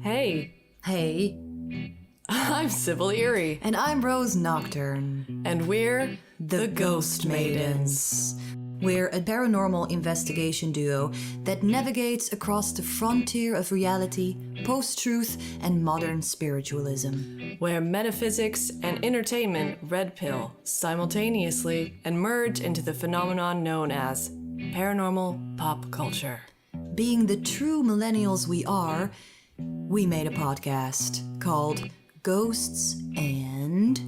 Hey, Hey, I'm Sybil Erie, and I'm Rose Nocturne. and we're the Ghost Maidens. We're a paranormal investigation duo that navigates across the frontier of reality, post-truth, and modern spiritualism. Where metaphysics and entertainment red pill simultaneously and merge into the phenomenon known as paranormal pop culture. Being the true millennials we are, we made a podcast called Ghosts and...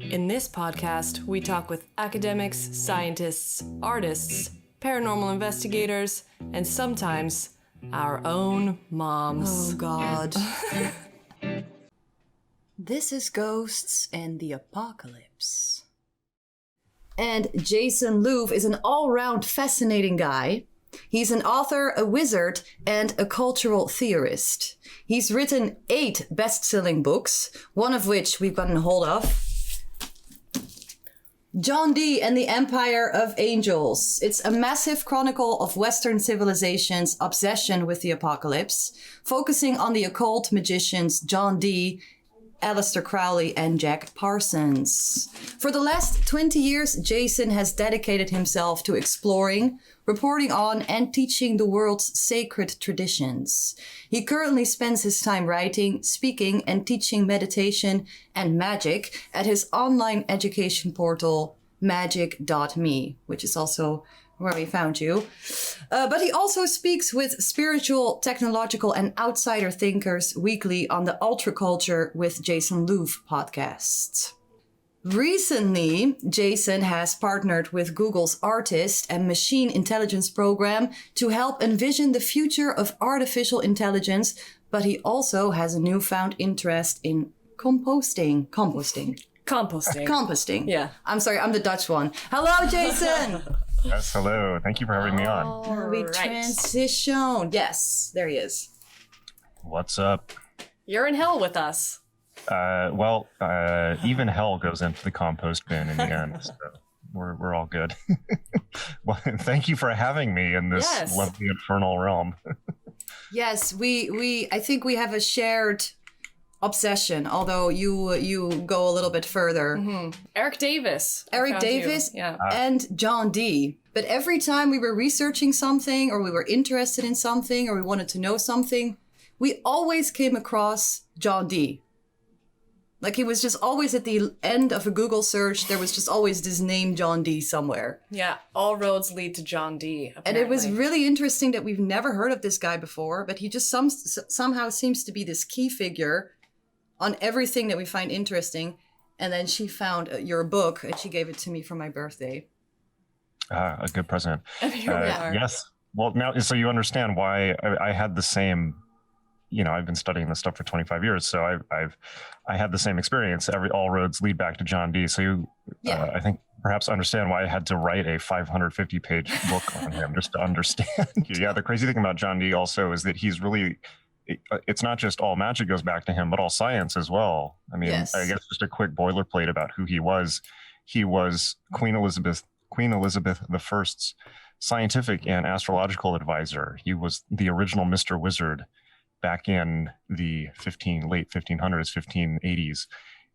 In this podcast, we talk with academics, scientists, artists, paranormal investigators, and sometimes our own moms. Oh, God. This is Ghosts and the Apocalypse. And Jason Louv is an all-round fascinating guy. He's an author, a wizard, and a cultural theorist. He's written 8 best-selling books, one of which we've gotten hold of. John Dee and the Empire of Angels. It's a massive chronicle of Western civilization's obsession with the apocalypse, focusing on the occult magicians John Dee, Aleister Crowley, and Jack Parsons. For the last 20 years, Jason has dedicated himself to exploring, reporting on, and teaching the world's sacred traditions. He currently spends his time writing, speaking, and teaching meditation and magic at his online education portal, magick.me, which is also where we found you. But he also speaks with spiritual, technological, and outsider thinkers weekly on the Ultraculture with Jason Louv podcast. Recently, Jason has partnered with Google's Artist and Machine Intelligence program to help envision the future of artificial intelligence, but he also has a newfound interest in composting. Composting. Yeah. I'm sorry, I'm the Dutch one. Hello, Jason! Yes, hello. Thank you for having me on. We transition. Yes, there he is. What's up? You're in hell with us. Even hell goes into the compost bin in the end, so we're all good. Well, thank you for having me in this lovely infernal realm. Yes, I think we have a shared obsession, although you go a little bit further. Mm-hmm. Eric Davis, yeah, and John Dee. But every time we were researching something, or we were interested in something, or we wanted to know something, we always came across John Dee. Like, he was just always at the end of a Google search. There was just always this name John Dee somewhere. Yeah, all roads lead to John Dee. Apparently. And it was really interesting that we've never heard of this guy before, but he just somehow seems to be this key figure on everything that we find interesting. And then she found your book, and she gave it to me for my birthday. A good present. And here we are. Yes. Well, now, so you understand why I had the same... I've been studying this stuff for 25 years, so I had the same experience. All roads lead back to John Dee. So you, I think, perhaps understand why I had to write a 550-page book on him just to understand. Yeah, the crazy thing about John Dee also is that he's really, it's not just all magic goes back to him, but all science as well. I mean, I guess just a quick boilerplate about who he was. He was Queen Elizabeth I's scientific and astrological advisor. He was the original Mr. Wizard back in the late 1500s, 1580s.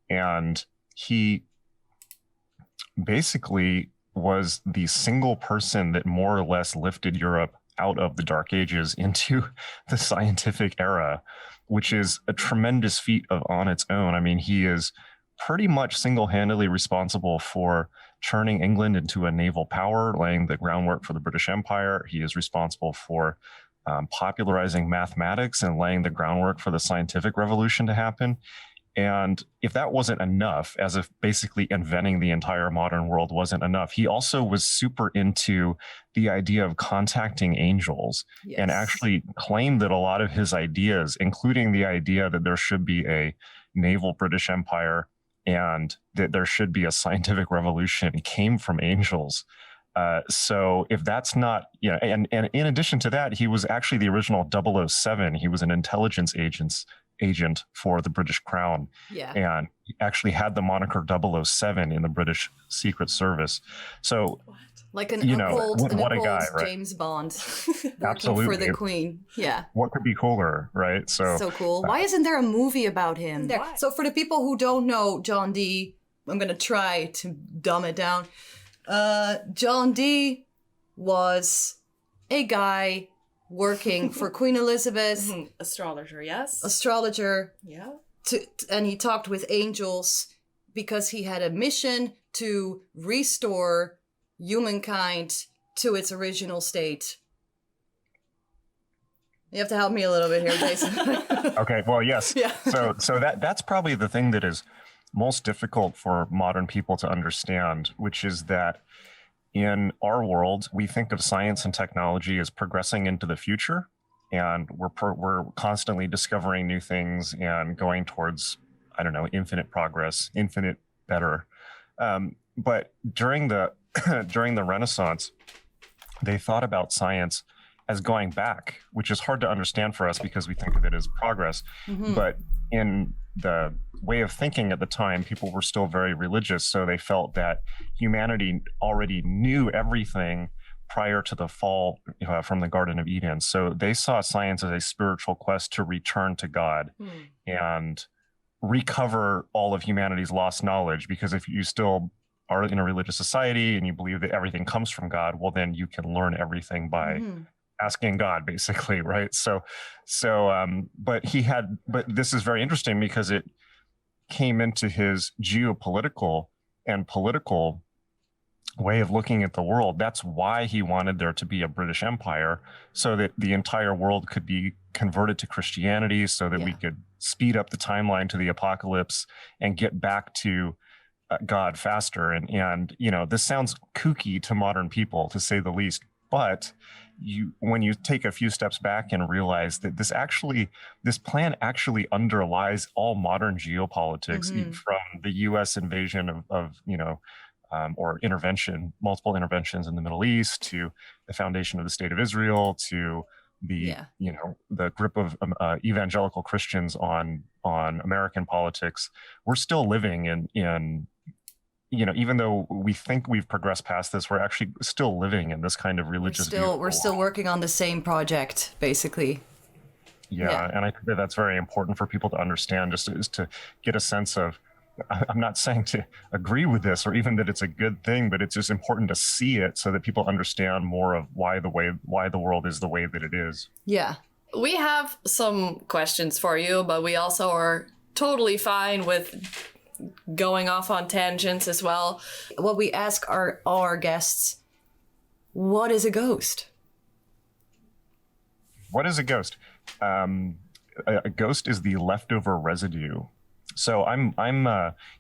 And he basically was the single person that more or less lifted Europe out of the Dark Ages into the scientific era, which is a tremendous feat on its own. I mean, he is pretty much single-handedly responsible for turning England into a naval power, laying the groundwork for the British Empire. He is responsible for popularizing mathematics and laying the groundwork for the scientific revolution to happen. And if that wasn't enough, as if basically inventing the entire modern world wasn't enough, he also was super into the idea of contacting angels, and actually claimed that a lot of his ideas, including the idea that there should be a naval British Empire and that there should be a scientific revolution, came from angels. So if that's not, and in addition to that, he was actually the original 007. He was an intelligence agent for the British Crown. Yeah. And he actually had the moniker 007 in the British Secret Service. So Like an you know, occult, what a guy, right? James Bond working Absolutely. for the Queen. Yeah. What could be cooler, right? So cool. Why isn't there a movie about him? Why? So for the people who don't know John Dee, I'm going to try to dumb it down. John Dee was a guy working for Queen Elizabeth, Astrologer, yes. astrologer, Yeah. and he talked with angels because he had a mission to restore humankind to its original state. You have to help me a little bit here, Jason. Okay, well, yes. Yeah. So that's probably the thing that is most difficult for modern people to understand, which is that in our world, we think of science and technology as progressing into the future, and we're constantly discovering new things and going towards, I don't know, infinite progress, infinite better. But during the during the Renaissance, they thought about science as going back, which is hard to understand for us because we think of it as progress. But in the way of thinking at the time, people were still very religious. So they felt that humanity already knew everything prior to the fall from the Garden of Eden. So they saw science as a spiritual quest to return to God and recover all of humanity's lost knowledge. Because if you still are in a religious society and you believe that everything comes from God, well, then you can learn everything by asking God, basically, right? But this is very interesting because it came into his geopolitical and political way of looking at the world. That's why he wanted there to be a British Empire, so that the entire world could be converted to Christianity, so that we could speed up the timeline to the apocalypse and get back to God faster. And you know, this sounds kooky to modern people, to say the least, but when you take a few steps back and realize that this plan actually underlies all modern geopolitics, from the U.S. invasion of or multiple interventions in the Middle East, to the foundation of the State of Israel, to the the grip of evangelical Christians on American politics. We're still living in even though we think we've progressed past this, we're actually still living in this kind of religious. We're still working on the same project, basically. Yeah, and I think that that's very important for people to understand, just to get a sense of. I'm not saying to agree with this or even that it's a good thing, but it's just important to see it so that people understand more of why the world is the way that it is. Yeah. We have some questions for you, but we also are totally fine with going off on tangents as well. What we ask our guests, what is a ghost? What is a ghost? A ghost is the leftover residue. So I'm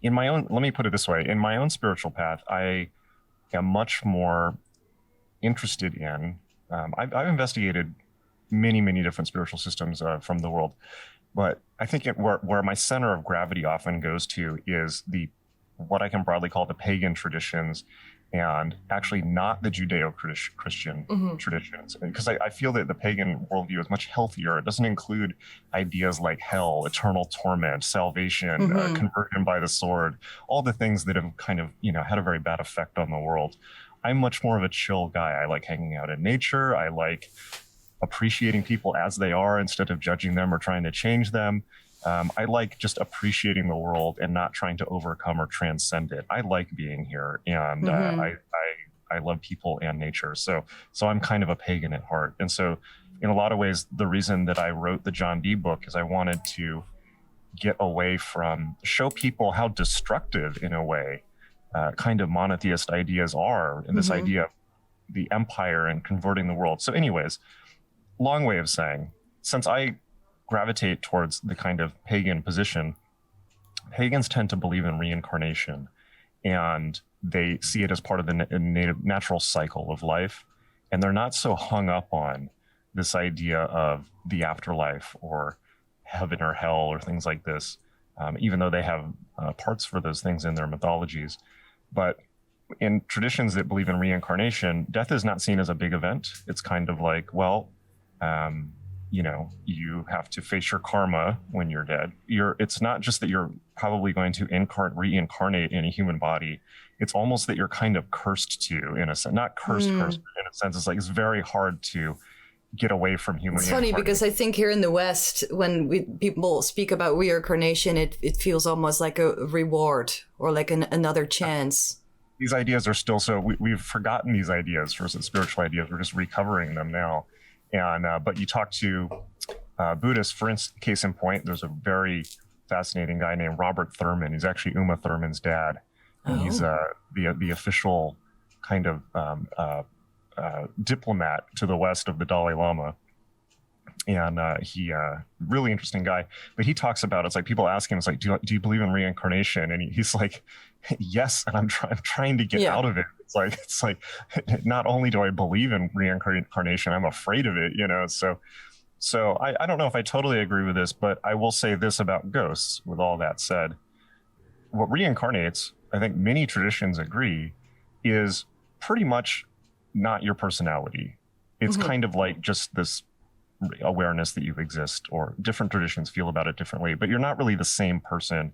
in my own, let me put it this way, in my own spiritual path, I am much more interested in, I've investigated many different spiritual systems from the world, but I think where my center of gravity often goes to is what I can broadly call the pagan traditions, and actually not the Judeo-Christian traditions. Because I feel that the pagan worldview is much healthier. It doesn't include ideas like hell, eternal torment, salvation, conversion by the sword, all the things that have kind of, had a very bad effect on the world. I'm much more of a chill guy. I like hanging out in nature. I like appreciating people as they are instead of judging them or trying to change them. I like just appreciating the world and not trying to overcome or transcend it. I like being here, and I love people and nature. So I'm kind of a pagan at heart. And so in a lot of ways, the reason that I wrote the John Dee book is I wanted to get away from, show people how destructive, in a way, kind of monotheist ideas are, and this idea of the empire and converting the world. So anyways, long way of saying, since I gravitate towards the kind of pagan position, pagans tend to believe in reincarnation, and they see it as part of the natural cycle of life. And they're not so hung up on this idea of the afterlife or heaven or hell or things like this, even though they have parts for those things in their mythologies. But in traditions that believe in reincarnation, death is not seen as a big event. It's kind of like, well, you have to face your karma when you're dead. It's not just that you're probably going to reincarnate in a human body. It's almost that you're kind of cursed to, in a sense. Not cursed, but in a sense, it's like it's very hard to get away from human. It's funny because I think here in the West, when people speak about reincarnation, it feels almost like a reward or like another chance. These ideas are still we've forgotten these ideas for some spiritual ideas. We're just recovering them now. And but you talk to Buddhists, for instance, case in point, there's a very fascinating guy named Robert Thurman. He's actually Uma Thurman's dad. And he's the official kind of diplomat to the west of the Dalai Lama. And he really interesting guy. But he talks about, it's like people ask him, it's like, do you believe in reincarnation? And he's like, yes, and I'm trying to get out of it. It's like not only do I believe in reincarnation, I'm afraid of it, So I don't know if I totally agree with this, but I will say this about ghosts. With all that said, what reincarnates, I think many traditions agree, is pretty much not your personality. It's kind of like just this awareness that you exist, or different traditions feel about it differently, but you're not really the same person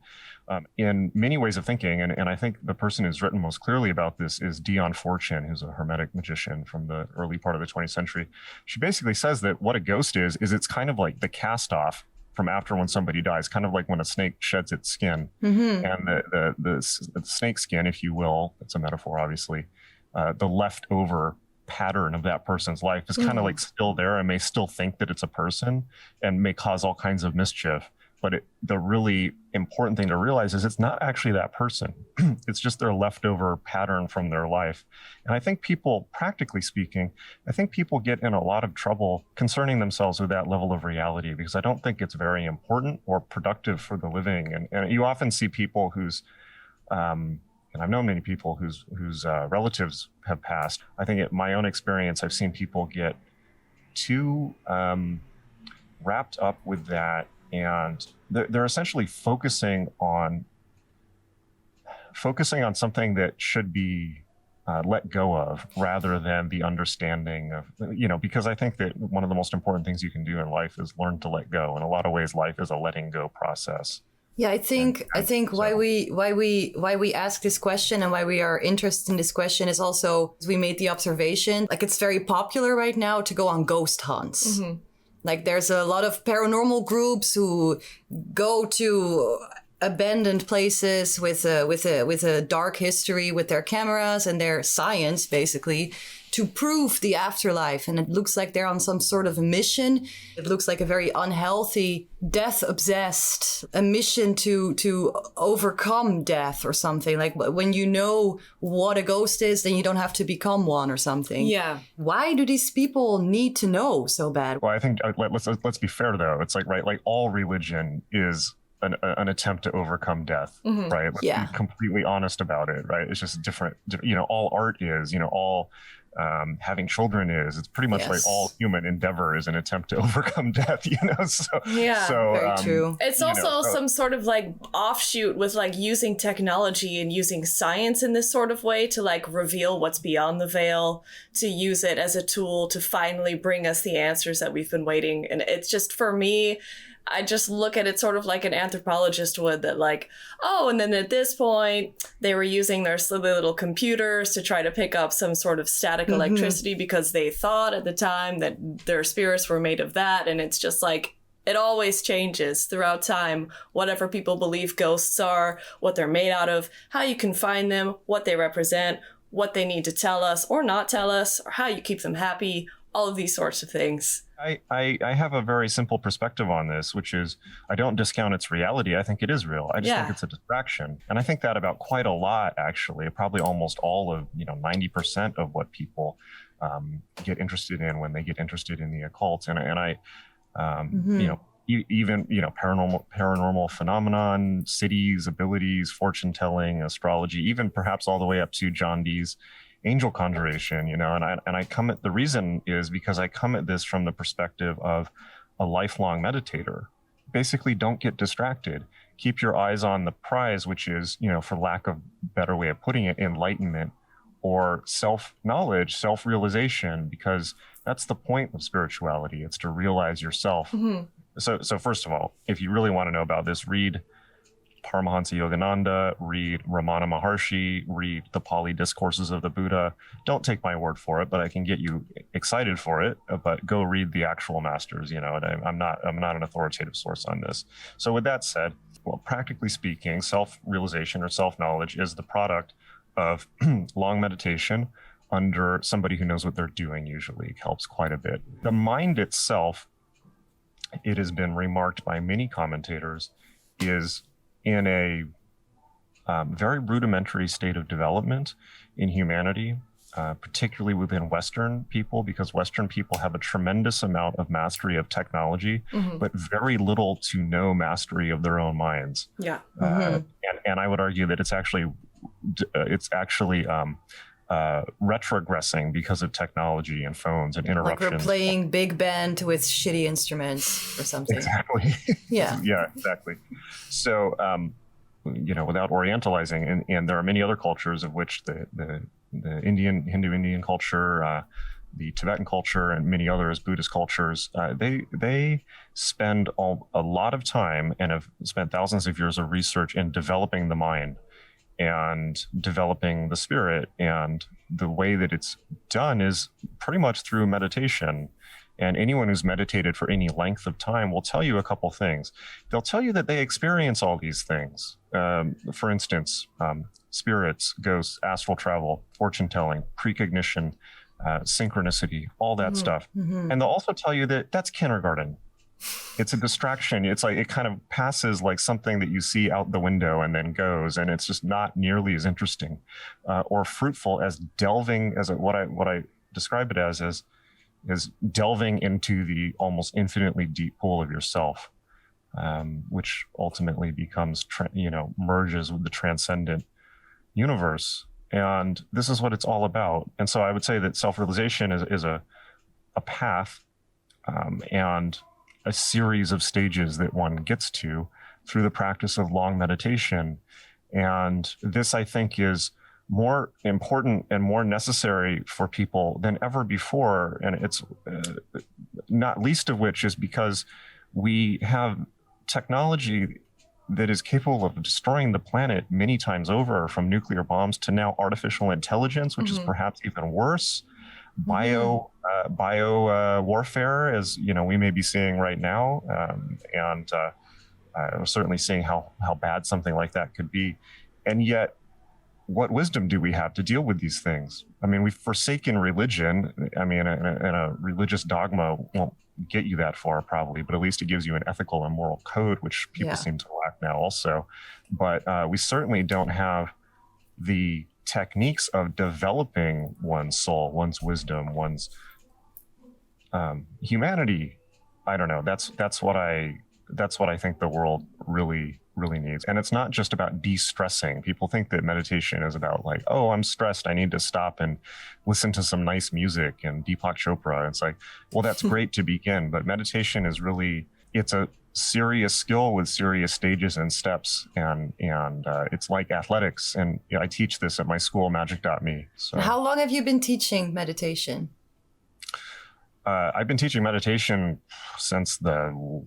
in many ways of thinking. And I think the person who's written most clearly about this is Dion Fortune, who's a Hermetic magician from the early part of the 20th century. She basically says that what a ghost is it's kind of like the cast off from after when somebody dies, kind of like when a snake sheds its skin. And the snake skin, if you will, it's a metaphor, obviously, the leftover pattern of that person's life is kind of like still there and may still think that it's a person and may cause all kinds of mischief. But the really important thing to realize is it's not actually that person. It's just their leftover pattern from their life. And I think people, practically speaking, get in a lot of trouble concerning themselves with that level of reality, because I don't think it's very important or productive for the living. And you often see people whose and I've known many people whose relatives have passed. I think in my own experience, I've seen people get too wrapped up with that, and they're essentially focusing on something that should be let go of, rather than the understanding of, because I think that one of the most important things you can do in life is learn to let go. In a lot of ways, life is a letting go process. Yeah, I think why we ask this question and why we are interested in this question is also, we made the observation, like it's very popular right now to go on ghost hunts. Like there's a lot of paranormal groups who go to abandoned places with a dark history with their cameras and their science, basically, to prove the afterlife. And it looks like they're on some sort of a mission. It looks like a very unhealthy, death-obsessed, a mission to overcome death or something. Like when you know what a ghost is, then you don't have to become one or something. Yeah. Why do these people need to know so bad? Well, I think let's be fair though. It's like all religion is an attempt to overcome death, right? Let's be completely honest about it, right? It's just different. All art is, all having children is. It's pretty much like all human endeavor is an attempt to overcome death, So very true. It's also some sort of like offshoot with like using technology and using science in this sort of way to like reveal what's beyond the veil, to use it as a tool to finally bring us the answers that we've been waiting. And it's just, for me, I just look at it sort of like an anthropologist would, that like, and then at this point, they were using their silly little computers to try to pick up some sort of static electricity because they thought at the time that their spirits were made of that. And it's just like, it always changes throughout time, whatever people believe ghosts are, what they're made out of, how you can find them, what they represent, what they need to tell us or not tell us, or how you keep them happy, all of these sorts of things. I have a very simple perspective on this, which is I don't discount its reality. I think it is real. I just think it's a distraction. And I think that about quite a lot, actually, probably almost all of, 90% of what people get interested in when they get interested in the occult. And I even, paranormal phenomenon, cities, abilities, fortune telling, astrology, even perhaps all the way up to John Dee's angel conjuration, and I come at the reason is because I come at this from the perspective of a lifelong meditator. Basically, don't get distracted. Keep your eyes on the prize, which is, for lack of better way of putting it, enlightenment or self-knowledge, self-realization, because That's the point of spirituality. It's to realize yourself. So first of all, if you really want to know about this, read Paramahansa Yogananda, read Ramana Maharshi, read the Pali Discourses of the Buddha. Don't take my word for it, but I can get you excited for it. But go read the actual masters. And I'm not an authoritative source on this. So with that said, well, practically speaking, self-realization or self-knowledge is the product of long meditation under somebody who knows what they're doing. Usually helps quite a bit. The mind itself, it has been remarked by many commentators, is in a very rudimentary state of development in humanity, particularly within Western people, because Western people have a tremendous amount of mastery of technology, but very little to no mastery of their own minds. Yeah. And I would argue that it's actually retrogressing because of technology and phones and interruptions. Like we're playing big band with shitty instruments or something. Exactly. Yeah. Yeah, exactly. So, without orientalizing, and there are many other cultures of which the Hindu Indian culture, the Tibetan culture, and many others, Buddhist cultures, they spend a lot of time and have spent thousands of years of research in developing the mind and developing the spirit. And the way that it's done is pretty much through meditation. And anyone who's meditated for any length of time will tell you a couple things. They'll tell you that they experience all these things. For instance, spirits, ghosts, astral travel, fortune telling, precognition, synchronicity, all that stuff. And they'll also tell you that that's kindergarten. It's a distraction. It's like it kind of passes like something that you see out the window and then goes, and it's just not nearly as interesting or fruitful as delving, as what I describe it as is delving into the almost infinitely deep pool of yourself, which ultimately becomes merges with the transcendent universe. And this is what it's all about. And so I would say that self-realization is a path and a series of stages that one gets to through the practice of long meditation. And this, I think, is more important and more necessary for people than ever before. And it's not least of which is because we have technology that is capable of destroying the planet many times over, from nuclear bombs to now artificial intelligence, which is perhaps even worse. Bio warfare, as we may be seeing right now, and we're certainly seeing how bad something like that could be. And yet, what wisdom do we have to deal with these things? I mean, we've forsaken religion. I mean, and a religious dogma won't get you that far probably, but at least it gives you an ethical and moral code, which people seem to lack now also. But we certainly don't have the techniques of developing one's soul, one's wisdom, one's humanity. I don't know. That's what I think the world really needs. And it's not just about de-stressing. People think that meditation is about like, oh, I'm stressed, I need to stop and listen to some nice music and Deepak Chopra. It's like, well, that's great to begin, but meditation is really, it's a serious skill with serious stages and steps, and it's like athletics. And I teach this at my school, magick.me. So how long have you been teaching meditation? I've been teaching meditation since the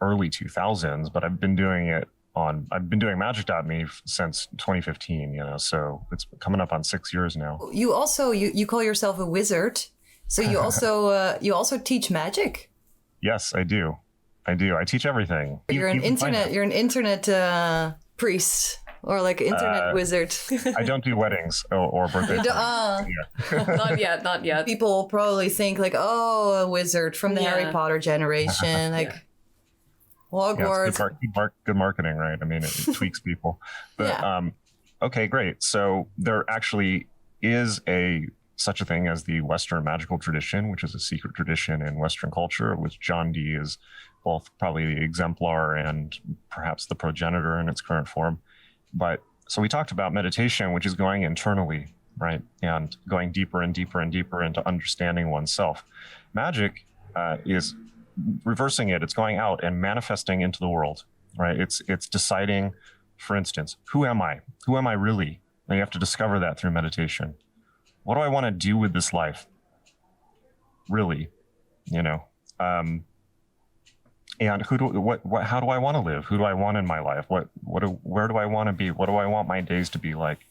early 2000s, but I've been doing magick.me since 2015, so it's coming up on 6 years now. You also, you call yourself a wizard. So you also teach magic? Yes, I do. I teach everything. You're an internet priest or like internet wizard. I don't do weddings or birthday parties. Yeah. Not yet. People probably think like, oh, a wizard from the Harry Potter generation, like Hogwarts. Yeah, good marketing, right? I mean, it tweaks people. But okay, great. So there actually is such a thing as the Western magical tradition, which is a secret tradition in Western culture, which John Dee is both probably the exemplar and perhaps the progenitor in its current form. But so we talked about meditation, which is going internally, right? And going deeper and deeper and deeper into understanding oneself. Magic is reversing it. It's going out and manifesting into the world, right? It's deciding, for instance, who am I? Who am I really? And you have to discover that through meditation. What do I want to do with this life? really, you know. And how do I want to live? Who do I want in my life? Where do I want to be? What do I want my days to be like?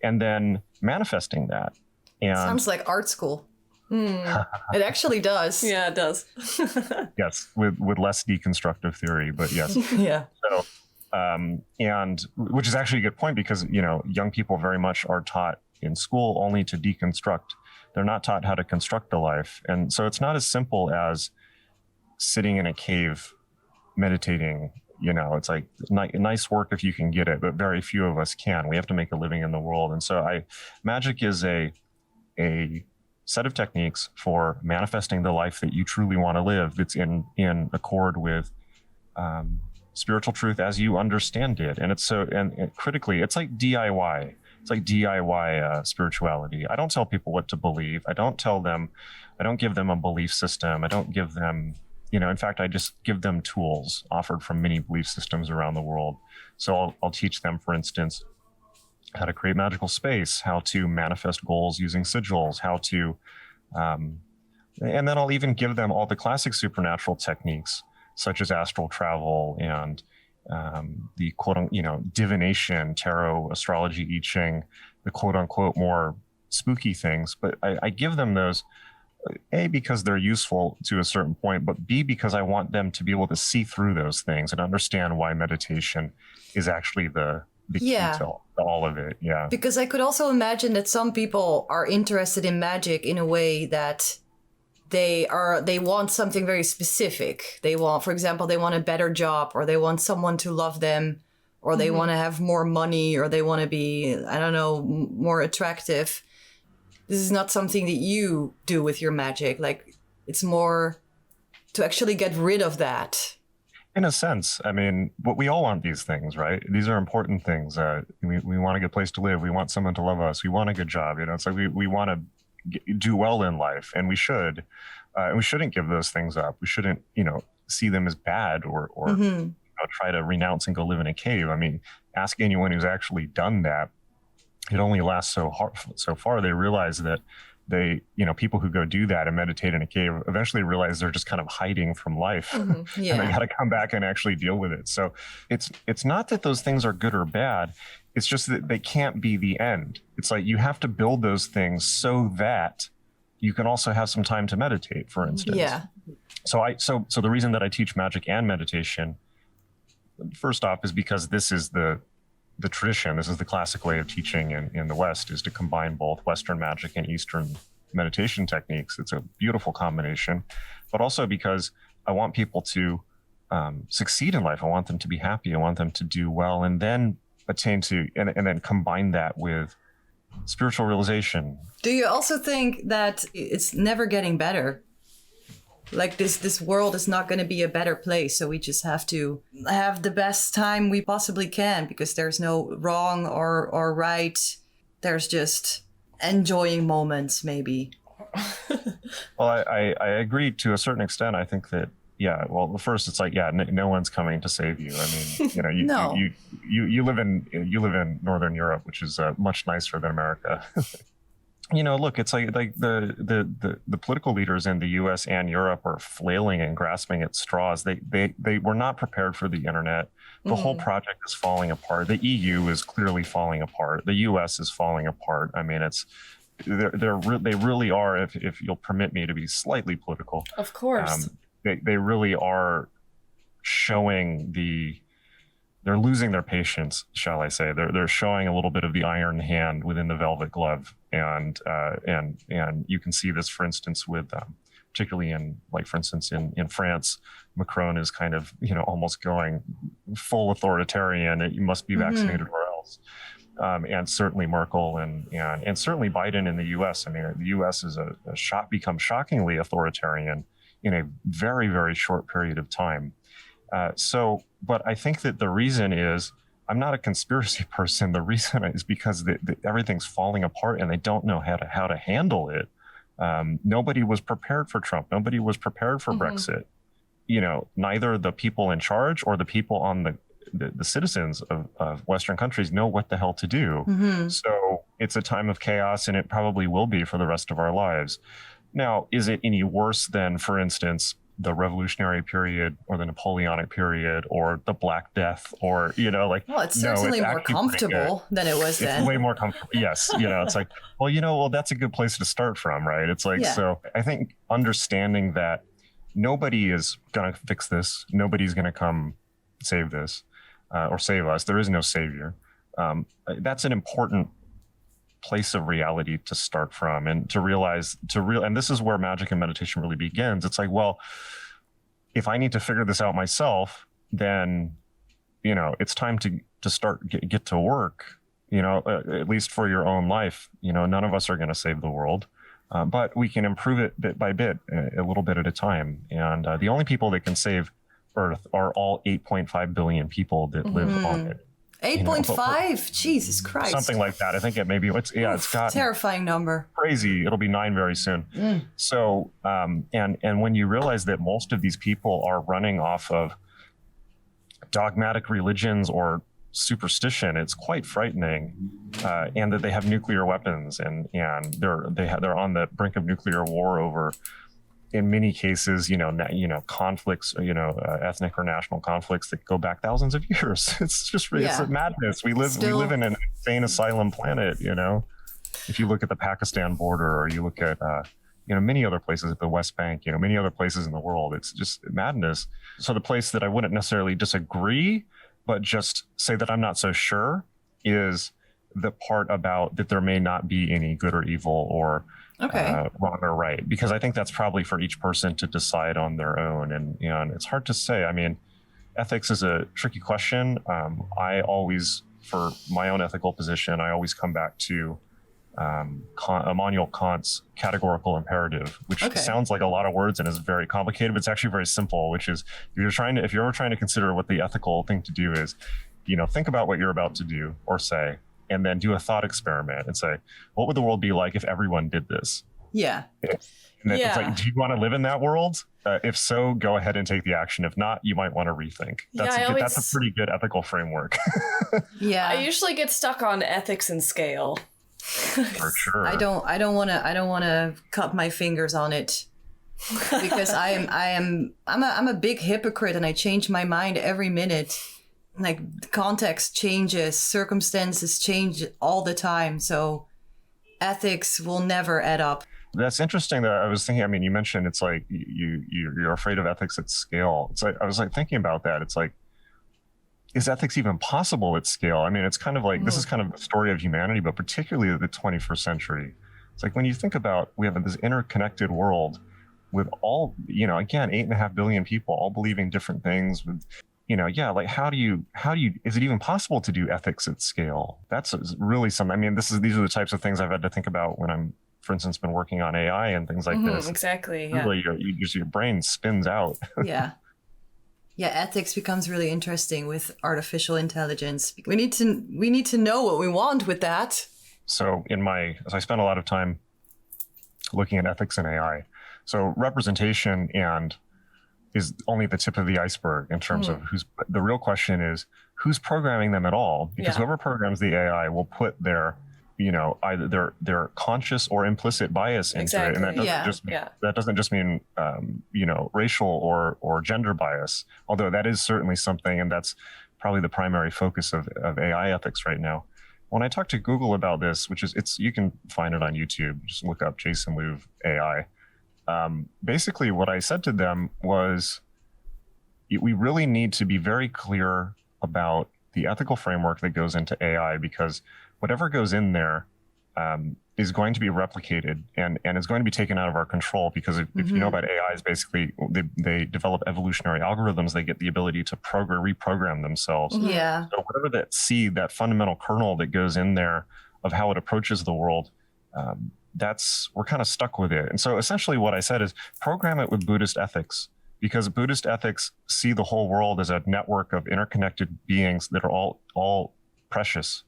And then manifesting that. And sounds like art school. It actually does. Yeah, it does. yes, with less deconstructive theory, but yes. Yeah. So, and which is actually a good point, because, you know, young people very much are taught in school only to deconstruct. They're not taught how to construct a life. And so it's not as simple as sitting in a cave meditating. You know, it's like nice work if you can get it, but very few of us can. We have to make a living in the world. And so magic is a set of techniques for manifesting the life that you truly want to live, that's in accord with spiritual truth as you understand it. And it's and critically, it's like DIY. It's like DIY spirituality. I don't tell people what to believe. I don't give them a belief system. I don't give them, you know, in fact, I just give them tools offered from many belief systems around the world. So I'll teach them, for instance, how to create magical space, how to manifest goals using sigils, how to, and then I'll even give them all the classic supernatural techniques, such as astral travel and the quote, you know, divination, tarot, astrology, I Ching, the quote unquote more spooky things. But I give them those, A, because they're useful to a certain point, but B, because I want them to be able to see through those things and understand why meditation is actually the key to all of it. Yeah. Because I could also imagine that some people are interested in magic in a way that they want something very specific. They want, for example, they want a better job, or they want someone to love them, or they want to have more money, or they want to be, I don't know, more attractive. This is not something that you do with your magic. Like, it's more to actually get rid of that. In a sense, I mean, we all want these things, right? These are important things. We want a good place to live. We want someone to love us. We want a good job. You know, it's like we want to do well in life, and we should. And we shouldn't give those things up. We shouldn't, you know, see them as bad or you know, try to renounce and go live in a cave. I mean, ask anyone who's actually done that. It only lasts so far. They realize that people who go do that and meditate in a cave eventually realize they're just kind of hiding from life. And they got to come back and actually deal with it. So it's not that those things are good or bad. It's just that they can't be the end. It's like you have to build those things so that you can also have some time to meditate, for instance. Yeah. So the reason that I teach magic and meditation, first off, is because this is the tradition. This is the classic way of teaching in the West, is to combine both Western magic and Eastern meditation techniques. It's a beautiful combination, but also because I want people to succeed in life. I want them to be happy. I want them to do well, and then attain to, and then combine that with spiritual realization. Do you also think that it's never getting better? Like this world is not going to be a better place, so we just have to have the best time we possibly can, because there's no wrong or right. There's just enjoying moments, maybe. Well, I agree to a certain extent. I think that, yeah. Well, first it's like, yeah, no one's coming to save you. I mean, you know, you live in Northern Europe, which is much nicer than America. You know, look, it's like the political leaders in the U.S. and Europe are flailing and grasping at straws. They were not prepared for the internet. The whole project is falling apart. The EU is clearly falling apart. The U.S. is falling apart. I mean, they really are. If you'll permit me to be slightly political, of course, they really are showing they're losing their patience, shall I say? They're showing a little bit of the iron hand within the velvet glove, and you can see this, for instance, with particularly in France, Macron is kind of, you know, almost going full authoritarian. You must be vaccinated or else, and certainly Merkel and certainly Biden in the U.S. I mean, the U.S. is become shockingly authoritarian in a very, very short period of time. But I think that the reason is, I'm not a conspiracy person. The reason is because everything's falling apart and they don't know how to handle it. Nobody was prepared for Trump. Nobody was prepared for Brexit. You know, neither the people in charge or the people on the citizens of Western countries know what the hell to do. So it's a time of chaos, and it probably will be for the rest of our lives. Now, is it any worse than, for instance, the Revolutionary period or the Napoleonic period or the Black Death, or, Well, it's certainly more comfortable than it was then. It's way more comfortable. Yes. It's like, well, that's a good place to start from, right? It's like, So I think understanding that nobody is going to fix this. Nobody's going to come save this or save us. There is no savior. That's an important place of reality to start from, and to realize and this is where magic and meditation really begins. It's like, well, if I need to figure this out myself, then it's time to start get to work, at least for your own life. None of us are going to save the world, but we can improve it bit by bit, a little bit at a time. And the only people that can save Earth are all 8.5 billion people that live on it. 8.5? Jesus Christ. Something like that. I think it maybe it's got terrifying number. Crazy. It'll be 9 very soon. So and when you realize that most of these people are running off of dogmatic religions or superstition, it's quite frightening. And that they have nuclear weapons, and they're on the brink of nuclear war over, in many cases, conflicts, ethnic or national conflicts that go back thousands of years. It's just it's a madness. We live in an insane asylum planet. If you look at the Pakistan border, or you look at many other places at the West Bank, many other places in the world, it's just madness. So the place that I wouldn't necessarily disagree, but just say that I'm not so sure, is the part about that there may not be any good or evil or wrong or right, because I think that's probably for each person to decide on their own. And it's hard to say. I mean, ethics is a tricky question. I always, for my own ethical position, I always come back to Immanuel Kant's categorical imperative, which sounds like a lot of words and is very complicated, but it's actually very simple, which is, if you're ever trying to consider what the ethical thing to do is, think about what you're about to do or say, and then do a thought experiment and say, what would the world be like if everyone did this? Yeah. And it's like, do you want to live in that world? If so, go ahead and take the action. If not, you might want to rethink. That's a pretty good ethical framework. Yeah. I usually get stuck on ethics and scale. For sure. I don't want to cut my fingers on it, because I'm a big hypocrite, and I change my mind every minute. Like, context changes, circumstances change all the time. So ethics will never add up. That's interesting. That I was thinking, I mean, you mentioned it's like you're afraid of ethics at scale. It's like, I was like thinking about that. It's like, is ethics even possible at scale? I mean, it's kind of like, this is kind of the story of humanity, but particularly the 21st century. It's like, when you think about, we have this interconnected world with all, again, 8.5 billion people all believing different things with, like, how do you, is it even possible to do ethics at scale? That's really something. I mean, these are the types of things I've had to think about when I'm, for instance, been working on AI and things like this. Exactly. Really, your brain spins out. Yeah. Yeah, ethics becomes really interesting with artificial intelligence. We need to know what we want with that. So I spent a lot of time looking at ethics in AI. So representation is only the tip of the iceberg in terms of the real question is who's programming them at all? Because whoever programs the AI will put their, either their conscious or implicit bias into it. And that doesn't just mean, racial or gender bias, although that is certainly something, and that's probably the primary focus of AI ethics right now. When I talked to Google about this, you can find it on YouTube, just look up Jason Louv AI. Basically what I said to them was, we really need to be very clear about the ethical framework that goes into AI, because whatever goes in there is going to be replicated and is going to be taken out of our control, because if you know about AI, is basically they develop evolutionary algorithms. They get the ability to reprogram themselves. Yeah. So whatever that seed, that fundamental kernel that goes in there of how it approaches the world, we're kind of stuck with it. And so essentially what I said is, program it with Buddhist ethics, because Buddhist ethics see the whole world as a network of interconnected beings that are all precious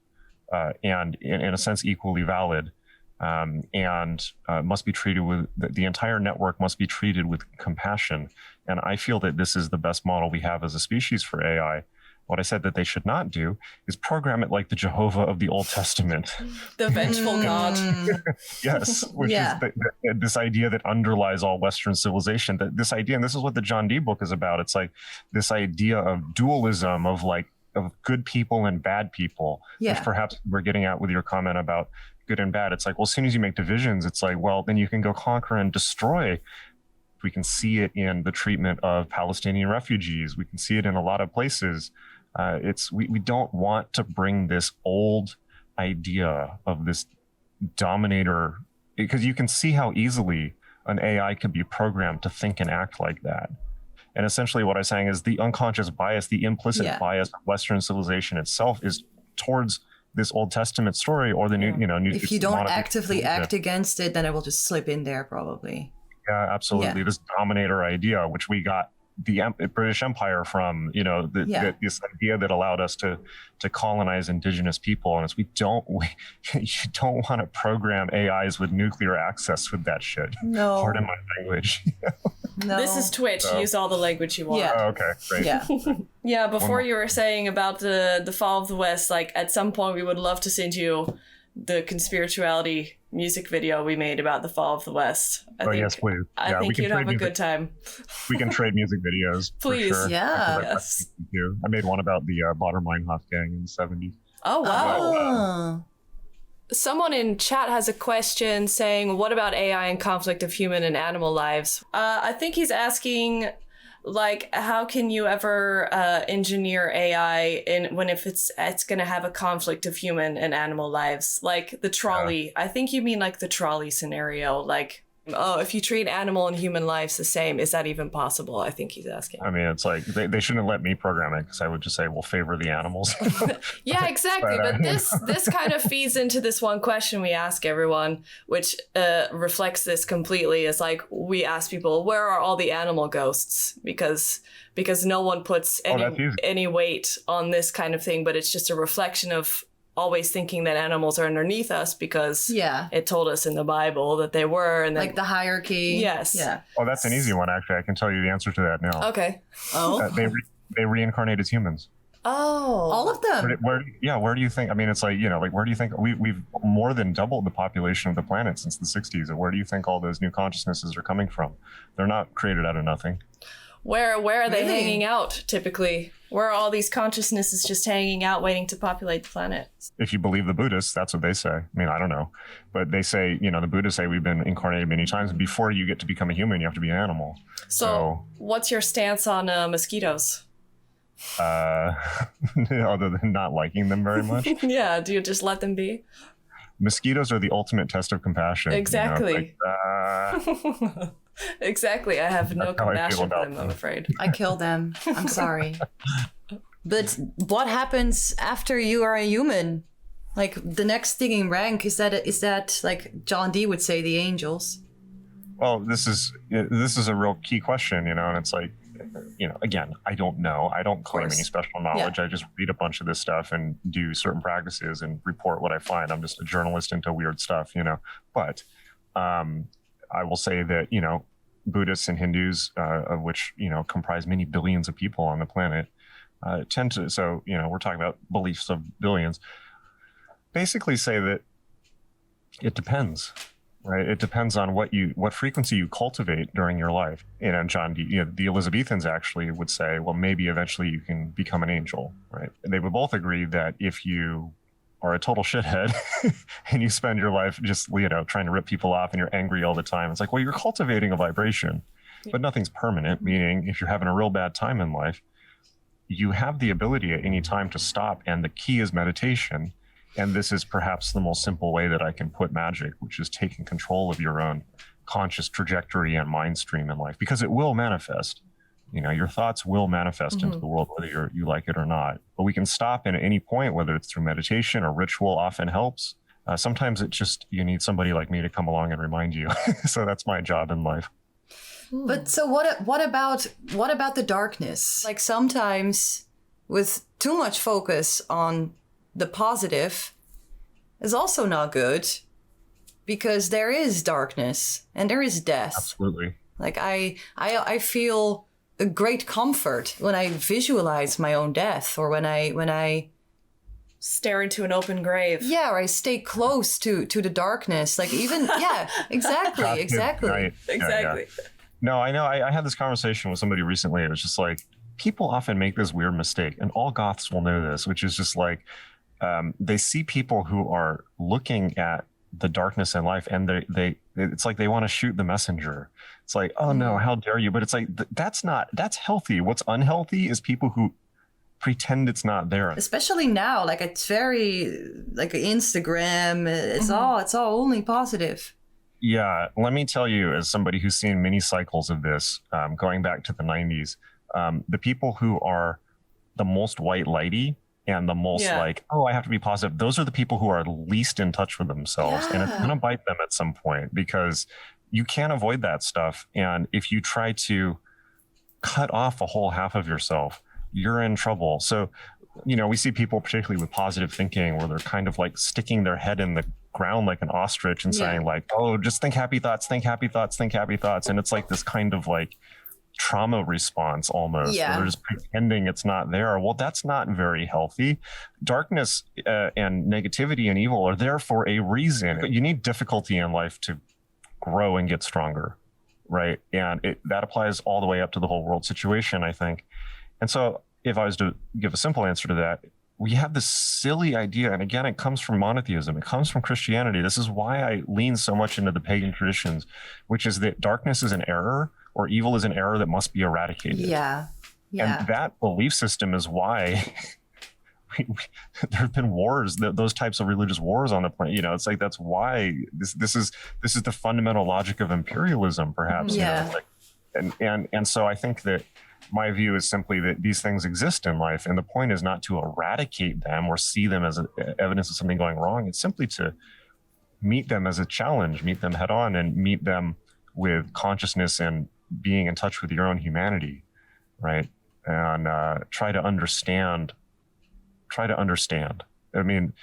and in a sense equally valid, and must be treated with, the entire network must be treated with compassion. And I feel that this is the best model we have as a species for AI. What I said that they should not do is program it like the Jehovah of the Old Testament. The vengeful God. Yes, which is this idea that underlies all Western civilization. That this idea, and this is what the John Dee book is about. It's like this idea of dualism of good people and bad people, which perhaps we're getting at with your comment about good and bad. It's like, well, as soon as you make divisions, it's like, well, then you can go conquer and destroy. We can see it in the treatment of Palestinian refugees. We can see it in a lot of places. We don't want to bring this old idea of this dominator, because you can see how easily an AI could be programmed to think and act like that. And essentially what I'm saying is the unconscious bias, the implicit bias of Western civilization itself is towards this Old Testament story or the new. If you don't actively act against it, then it will just slip in there probably. Yeah, absolutely. This dominator idea, which we got the British Empire from, this idea that allowed us to colonize indigenous people. And it's, you don't want to program AIs with nuclear access with that shit. No. Pardon my language. No. This is Twitch. Use all the language you want. Yeah. Oh, okay, great. Yeah. Yeah, before you were saying about the fall of the West, like at some point we would love to send you the conspirituality music video we made about the fall of the West. Yes, please. I think you'd have a good time. We can trade music videos. Please. For sure. Yeah. Yes. I made one about the Bader-Meinhof gang in the 70s. Oh, wow. Oh. Someone in chat has a question saying, what about AI and conflict of human and animal lives? I think he's asking, like, how can you ever engineer AI if it's going to have a conflict of human and animal lives? Like the trolley. I think you mean like the trolley scenario. Like, if you treat animal and human lives the same, is that even possible? I think he's asking. I mean, it's like they shouldn't let me program it because I would just say, we'll favor the animals. Yeah, exactly. But this kind of feeds into this one question we ask everyone, which reflects this completely. Is like, we ask people, where are all the animal ghosts? Because no one puts any weight on this kind of thing, but it's just a reflection of always thinking that animals are underneath us because it told us in the Bible that they were. And then, like the hierarchy. Yes. Yeah. Oh, that's an easy one, actually. I can tell you the answer to that now. Okay. Oh. They reincarnate as humans. Oh. All of them? Where do you think, I mean, it's like, where do you think, we've more than doubled the population of the planet since the 60s. And where do you think all those new consciousnesses are coming from? They're not created out of nothing. Where are they hanging out, typically? Where are all these consciousnesses just hanging out, waiting to populate the planet? If you believe the Buddhists, that's what they say. I mean, I don't know. But they say, the Buddhists say we've been incarnated many times. Before you get to become a human, you have to be an animal. So what's your stance on mosquitoes? Other than not liking them very much? Yeah, do you just let them be? Mosquitoes are the ultimate test of compassion. Exactly. Exactly. I have no compassion for them, I'm afraid. I kill them. I'm sorry. But what happens after you are a human? Like the next thing in rank, is that like John Dee would say, the angels? Well, this is a real key question, and it's like, again, I don't know. I don't claim any special knowledge. I just read a bunch of this stuff and do certain practices and report what I find. I'm just a journalist into weird stuff, But I will say that, Buddhists and Hindus, of which, comprise many billions of people on the planet, tend to, so, we're talking about beliefs of billions, basically say that it depends, right? It depends on what frequency you cultivate during your life. John Dee, the Elizabethans actually would say, well, maybe eventually you can become an angel, right? And they would both agree that if you are a total shithead and you spend your life just, trying to rip people off and you're angry all the time, it's like, well, you're cultivating a vibration, but nothing's permanent, meaning if you're having a real bad time in life, you have the ability at any time to stop. And the key is meditation. And this is perhaps the most simple way that I can put magic, which is taking control of your own conscious trajectory and mind stream in life, because it will manifest. Your thoughts will manifest into the world, whether you like it or not. But we can stop at any point, whether it's through meditation or ritual often helps. Sometimes you need somebody like me to come along and remind you. So that's my job in life. But so what about the darkness? Like sometimes with too much focus on the positive is also not good, because there is darkness and there is death. Absolutely. Like I feel a great comfort when I visualize my own death, or when I stare into an open grave. Yeah, or I stay close to the darkness. Like even, yeah, exactly. Right. Exactly. Yeah. No, I know. I had this conversation with somebody recently. It was just like, people often make this weird mistake, and all goths will know this, which is just like, they see people who are looking at the darkness in life, and it's like they want to shoot the messenger. It's like, oh no, how dare you? But it's like, that's healthy. What's unhealthy is people who pretend it's not there. Especially now, like it's very like Instagram. It's all only positive. Yeah, let me tell you, as somebody who's seen many cycles of this, going back to the 90s, the people who are the most white lighty and the most like, oh, I have to be positive, those are the people who are least in touch with themselves. And it's going to bite them at some point, because you can't avoid that stuff. And if you try to cut off a whole half of yourself, you're in trouble. So, we see people, particularly with positive thinking, where they're kind of like sticking their head in the ground like an ostrich and saying like, oh, just think happy thoughts, think happy thoughts, think happy thoughts. And it's like this kind of like trauma response almost. Where they're just pretending it's not there. Well, that's not very healthy. Darkness and negativity and evil are there for a reason. You need difficulty in life to grow and get stronger, right? And that applies all the way up to the whole world situation, I think. And so if I was to give a simple answer to that, we have this silly idea, and again, it comes from monotheism. It comes from Christianity. This is why I lean so much into the pagan traditions, which is that darkness is an error, or evil is an error that must be eradicated. Yeah. And that belief system is why there have been wars, those types of religious wars on the planet. It's like, that's why this is the fundamental logic of imperialism, perhaps. Yeah. And so I think that my view is simply that these things exist in life, and the point is not to eradicate them or see them as evidence of something going wrong. It's simply to meet them as a challenge, meet them head on, and meet them with consciousness and being in touch with your own humanity, right? And try to understand. I mean,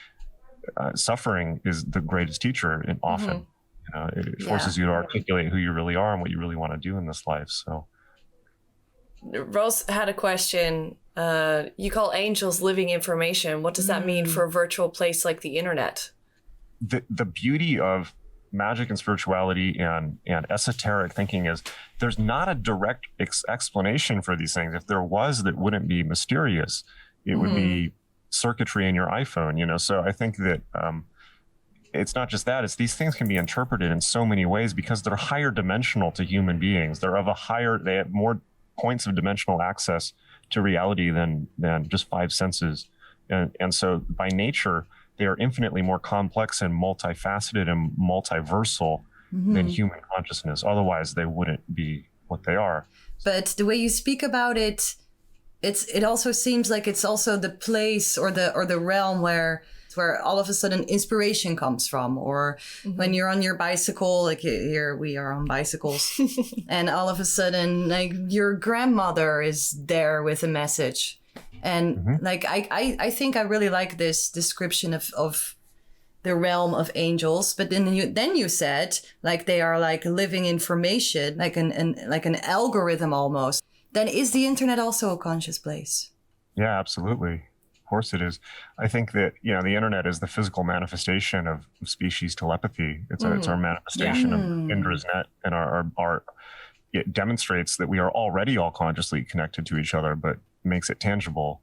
suffering is the greatest teacher, and often it forces you to articulate who you really are and what you really want to do in this life. So. Rose had a question. You call angels living information. What does that mean for a virtual place like the internet? The beauty of magic and spirituality and esoteric thinking is there's not a direct explanation for these things. If there was, that wouldn't be mysterious. It would be circuitry in your iPhone, So I think that it's not just that. It's these things can be interpreted in so many ways because they're higher dimensional to human beings. They have more points of dimensional access to reality than just five senses. And so by nature, they are infinitely more complex and multifaceted and multiversal than human consciousness. Otherwise, they wouldn't be what they are. But the way you speak about it, it also seems like it's also the place or the realm where all of a sudden inspiration comes from, or when you're on your bicycle, like here we are on bicycles, and all of a sudden like your grandmother is there with a message. And like I think I really like this description of the realm of angels. But then you said like they are like living information, like an algorithm almost. Then is the internet also a conscious place? Yeah, absolutely. Of course it is. I think that, the internet is the physical manifestation of species telepathy. It's our manifestation of Indra's net, and it demonstrates that we are already all consciously connected to each other, but makes it tangible.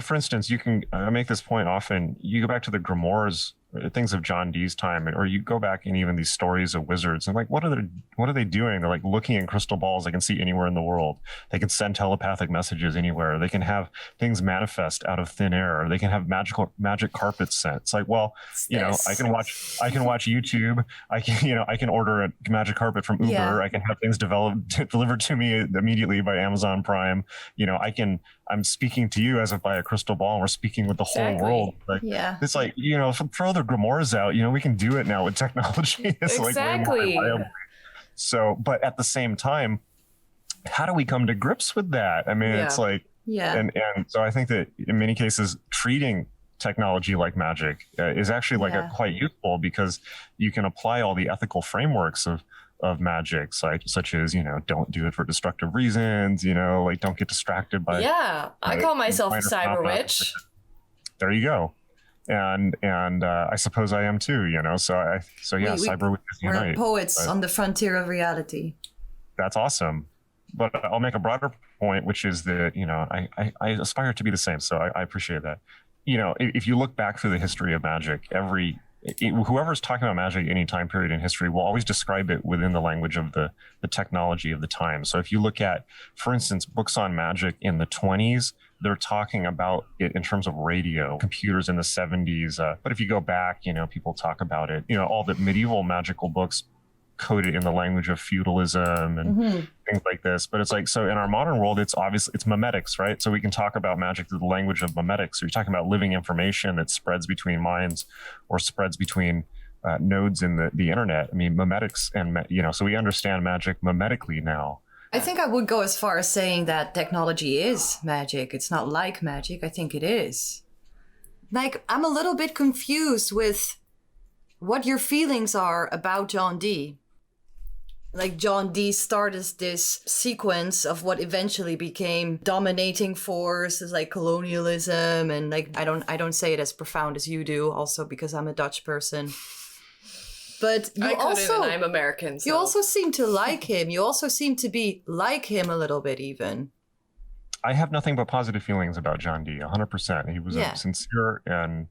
For instance, I make this point often. You go back to the grimoires, things of John Dee's time, or you go back in even these stories of wizards, and like, what are they doing? They're like looking in crystal balls they can see anywhere in the world. They can send telepathic messages anywhere. They can have things manifest out of thin air. They can have magic carpets sent. It's like, well, I can watch YouTube. I can order a magic carpet from Uber. Yeah. I can have things delivered to me immediately by Amazon Prime. I'm speaking to you as if by a crystal ball, and we're speaking with the whole world. Like, it's like, throw the grimoires out, we can do it now with technology. It's exactly. Like way more reliable. So, but at the same time, how do we come to grips with that? I mean, it's like, and so I think that in many cases, treating technology like magic is actually quite useful, because you can apply all the ethical frameworks of of magic, such as, don't do it for destructive reasons, like don't get distracted by. Yeah, I call myself a cyber witch. There you go. And I suppose I am too, cyber witches unite. We're poets on the frontier of reality. That's awesome. But I'll make a broader point, which is that, I aspire to be the same. So I appreciate that. If you look back through the history of magic, whoever's talking about magic any time period in history will always describe it within the language of the technology of the time. So if you look at, for instance, books on magic in the 20s, they're talking about it in terms of radio, computers in the 70s. But if you go back, people talk about it, all the medieval magical books coded in the language of feudalism and things like this. But it's like, so in our modern world, it's memetics, right? So we can talk about magic through the language of memetics. So you're talking about living information that spreads between minds or spreads between nodes in the internet. I mean, memetics so we understand magic memetically now. I think I would go as far as saying that technology is magic. It's not like magic. I think it is. Like, I'm a little bit confused with what your feelings are about John Dee. Like, John Dee started this sequence of what eventually became dominating forces like colonialism, and like I don't say it as profound as you do, also because I'm a Dutch person. But I'm American. So. You also seem to like him. You also seem to be like him a little bit, even. I have nothing but positive feelings about John Dee. 100%. He was a sincere, and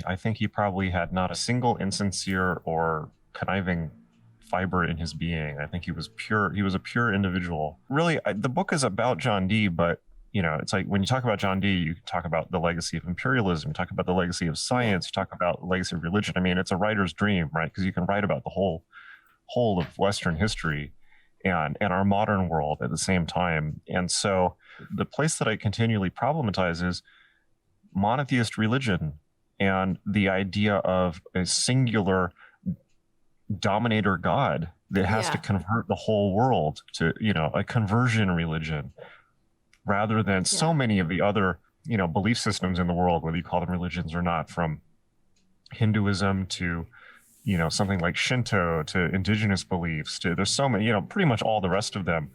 I think he probably had not a single insincere or conniving fiber in his being. I think he was pure. He was a pure individual. Really, the book is about John Dee, but it's like when you talk about John Dee, you talk about the legacy of imperialism, you talk about the legacy of science, you talk about the legacy of religion. I mean, it's a writer's dream, right? Because you can write about the whole of Western history and our modern world at the same time. And so the place that I continually problematize is monotheist religion and the idea of a singular dominator God that has to convert the whole world to, a conversion religion, rather than so many of the other, belief systems in the world, whether you call them religions or not, from Hinduism to, something like Shinto to indigenous beliefs to, there's so many, pretty much all the rest of them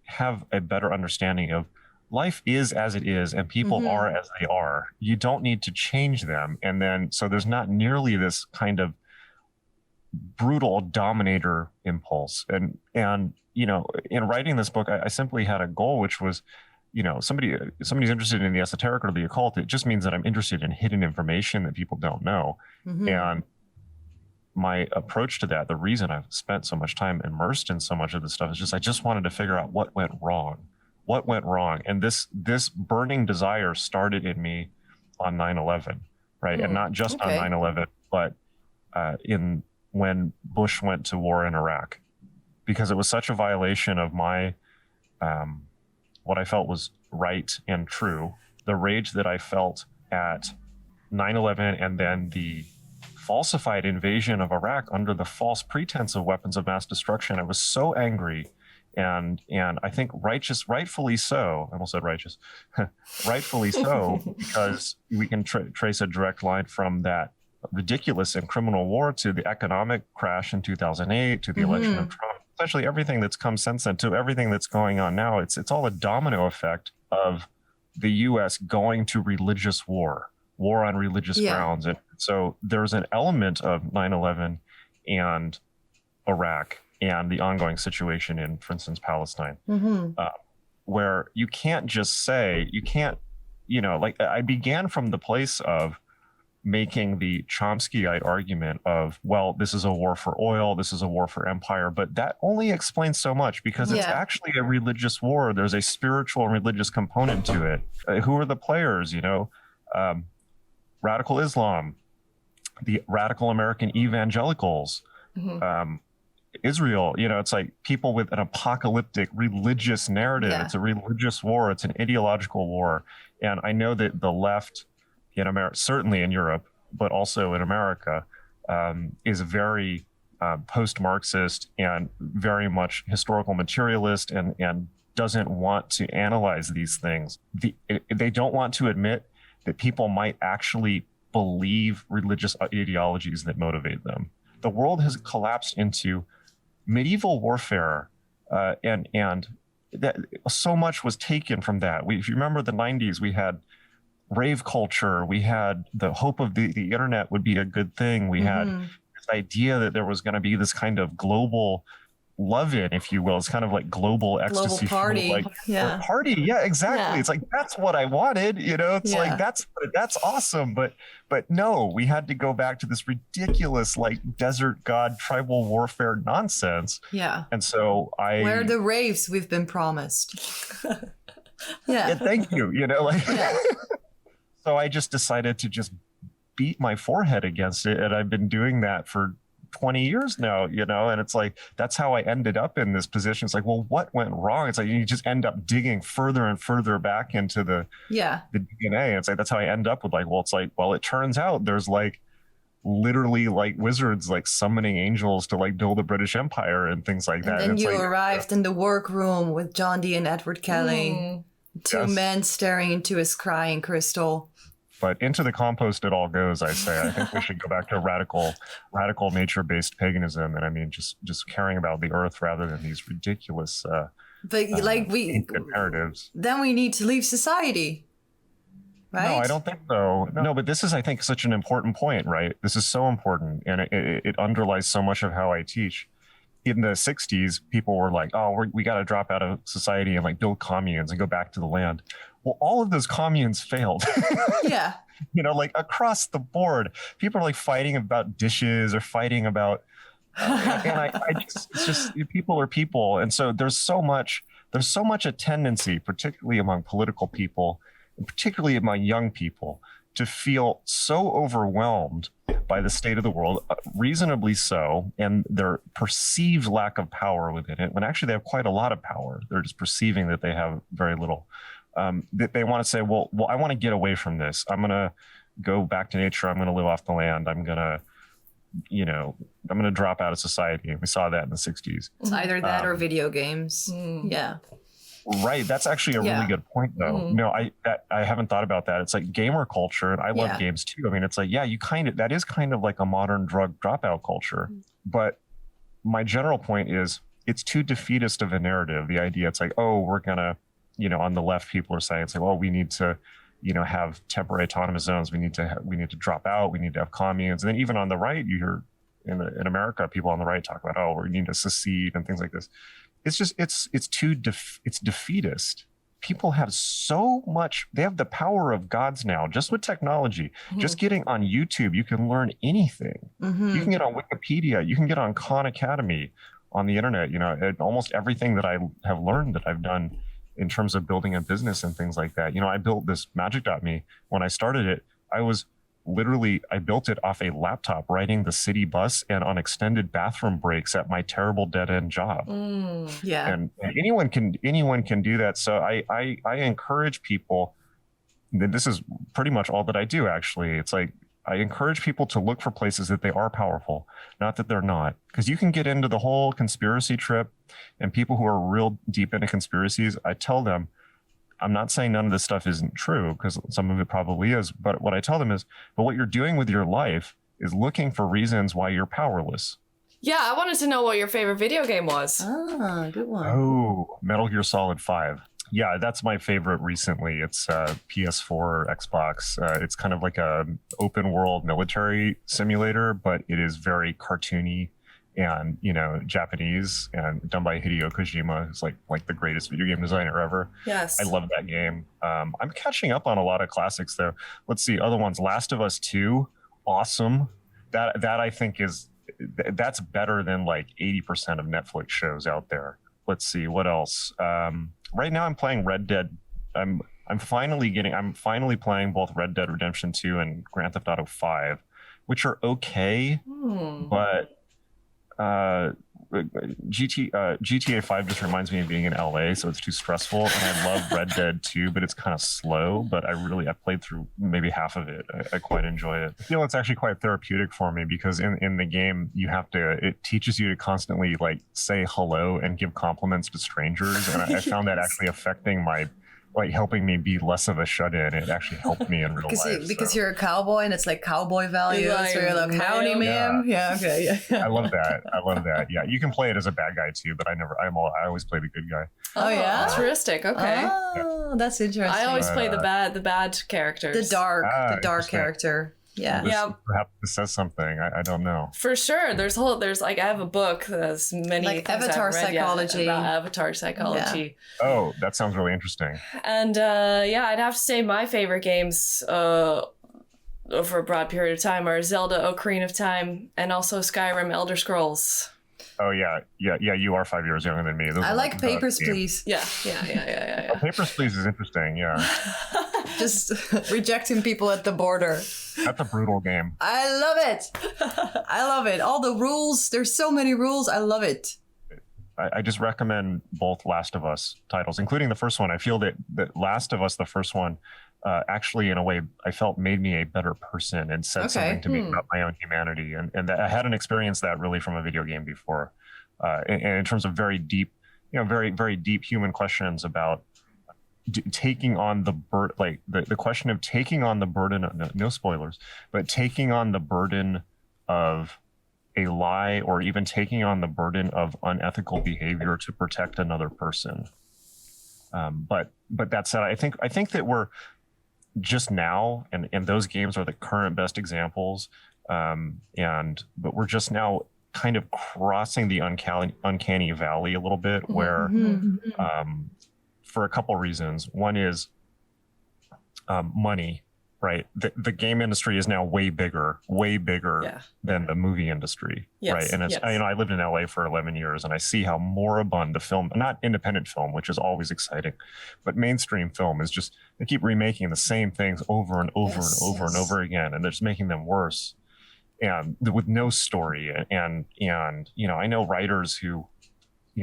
have a better understanding of life is as it is and people are as they are. You don't need to change them. And then, so there's not nearly this kind of brutal dominator impulse. And in writing this book, I simply had a goal, which was, somebody's interested in the esoteric or the occult. It just means that I'm interested in hidden information that people don't know. And my approach to that, the reason I've spent so much time immersed in so much of this stuff is I just wanted to figure out what went wrong. And this burning desire started in me on 9/11, right? And not just on 9/11, but when Bush went to war in Iraq, because it was such a violation of my, what I felt was right and true. The rage that I felt at 9/11 and then the falsified invasion of Iraq under the false pretense of weapons of mass destruction. I was so angry, and I think rightfully so. I almost said righteous, rightfully so, because we can trace a direct line from that ridiculous and criminal war to the economic crash in 2008, to the election of Trump, essentially everything that's come since then, to everything that's going on now. It's all a domino effect of the U.S. going to religious war on religious grounds. And so there's an element of 9/11 and Iraq and the ongoing situation in, for instance, Palestine, where you can't just say, like I began from the place of making the Chomskyite argument of, well, this is a war for oil, this is a war for empire, but that only explains so much, because it's actually a religious war. There's a spiritual and religious component to it. Who are the players? Radical Islam, the radical American evangelicals, Israel. It's like people with an apocalyptic religious narrative. It's a religious war. It's an ideological war. And I know that the left in America, certainly in Europe, but also in America, is very post-Marxist and very much historical materialist, and doesn't want to analyze these things. They don't want to admit that people might actually believe religious ideologies that motivate them. The world has collapsed into medieval warfare, and that so much was taken from that. If you remember the 90s, we had rave culture, we had the hope of the internet would be a good thing. We had this idea that there was going to be this kind of global love-in, if you will. It's kind of like global ecstasy, party. like party. Yeah, exactly. It's like, that's what I wanted, it's like, that's awesome. But no, we had to go back to this ridiculous like desert god tribal warfare nonsense. And so where are the raves we've been promised? Thank you. So I just decided to just beat my forehead against it, and I've been doing that for 20 years now, and it's like, that's how I ended up in this position. It's like, well, what went wrong? It's like, you just end up digging further and further back into the DNA. It's like, that's how I end up with like, it turns out there's like literally like wizards like summoning angels to like build a British Empire and things like that. And then you like, arrived in the workroom with John Dee and Edward Kelly, two men staring into a scrying crystal. But into the compost it all goes, I say. I think we should go back to radical nature-based paganism, and I mean just caring about the earth rather than these ridiculous narratives. Then we need to leave society, right? No, I don't think so. No, but this is, I think, such an important point, right? This is so important, and it underlies so much of how I teach. In the 60s, people were like, oh, we got to drop out of society and like build communes and go back to the land. Well, all of those communes failed. Like across the board, people are like fighting about dishes or fighting about, and it's just people are people. And so there's so much a tendency, particularly among political people, and particularly among young people, to feel so overwhelmed by the state of the world, reasonably so, and their perceived lack of power within it, when actually they have quite a lot of power. They're just perceiving that they have very little. That they want to say, well, I want to get away from this. I'm going to go back to nature. I'm going to live off the land. I'm going to drop out of society. We saw that in the 60s. It's either that or video games. Right. That's actually a really good point, though. No, I haven't thought about that. It's like gamer culture, and I love games too. I mean, it's like, that is kind of like a modern drug dropout culture. But my general point is, it's too defeatist of a narrative. The idea, it's like, oh, we're gonna, on the left, people are saying, it's like, well, we need to, have temporary autonomous zones. We need to drop out. We need to have communes. And then even on the right, you hear in America, people on the right talk about, oh, we need to secede and things like this. It's just, it's defeatist. People have so much, they have the power of gods now, just with technology. Just getting on YouTube, you can learn anything. You can get on Wikipedia, you can get on Khan Academy on the internet, and almost everything that I have learned that I've done in terms of building a business and things like that. I built this magick.me. When I started it, I built it off a laptop, riding the city bus and on extended bathroom breaks at my terrible dead end job. And anyone can do that. So I encourage people. This is pretty much all that I do, actually. It's like, I encourage people to look for places that they are powerful, not that they're not. Because you can get into the whole conspiracy trip, and people who are real deep into conspiracies, I tell them, I'm not saying none of this stuff isn't true, because some of it probably is. But what I tell them is, but what you're doing with your life is looking for reasons why you're powerless. Yeah, I wanted to know what your favorite video game was. Ah, good one. Oh, Metal Gear Solid 5. Yeah, that's my favorite recently. It's PS4 or Xbox. It's kind of like a open world military simulator, but it is very cartoony and, Japanese, and done by Hideo Kojima, who's like the greatest video game designer ever. Yes. I love that game. I'm catching up on a lot of classics though. Let's see, other ones. Last of Us 2, awesome. That I think that's better than like 80% of Netflix shows out there. Let's see, what else? Right now I'm playing Red Dead. I'm finally playing both Red Dead Redemption 2 and Grand Theft Auto 5, which are okay, but GTA 5 just reminds me of being in LA, so it's too stressful. And I love Red Dead 2, but it's kind of slow. But I played through maybe half of it. I quite enjoy it. I feel it's actually quite therapeutic for me, because in the game it teaches you to constantly like say hello and give compliments to strangers, and I found that actually affecting my like helping me be less of a shut-in. It actually helped me in real life. Because you're a cowboy and it's like cowboy values. So you're like, howdy, ma'am. Yeah, okay, yeah. I love that. Yeah, you can play it as a bad guy too, but I always play the good guy. Oh yeah, altruistic. Okay. Oh, that's interesting. I always play the bad characters. The dark character. Yeah. Perhaps this says something. I don't know. For sure. There's like I have a book that's many like Avatar psychology. About Avatar psychology. Yeah. Oh, that sounds really interesting. And I'd have to say my favorite games over a broad period of time are Zelda Ocarina of Time and also Skyrim Elder Scrolls. Oh yeah. You are 5 years younger than me. I like Papers, Please. Yeah. Oh, Papers, Please is interesting. Yeah. Just rejecting people at the border. That's a brutal game. I love it. All the rules. There's so many rules. I love it. I just recommend both Last of Us titles, including the first one. I feel that Last of Us, the first one, actually, in a way, I felt made me a better person and said something to me about my own humanity. And I hadn't experienced that really from a video game before. And in terms of very deep, very, very deep human questions about taking on the burden, like the question of taking on the burden, no spoilers, but taking on the burden of a lie or even taking on the burden of unethical behavior to protect another person. But that said, I think that we're just now, and those games are the current best examples. But we're just now kind of crossing the uncanny valley a little bit where, for a couple reasons. One is money, right? The game industry is now way bigger than the movie industry, right? And it's, I lived in LA for 11 years and I see how moribund the film, not independent film, which is always exciting, but mainstream film is just, they keep remaking the same things over and over and over again, and they're just making them worse. And with no story. And I know writers who,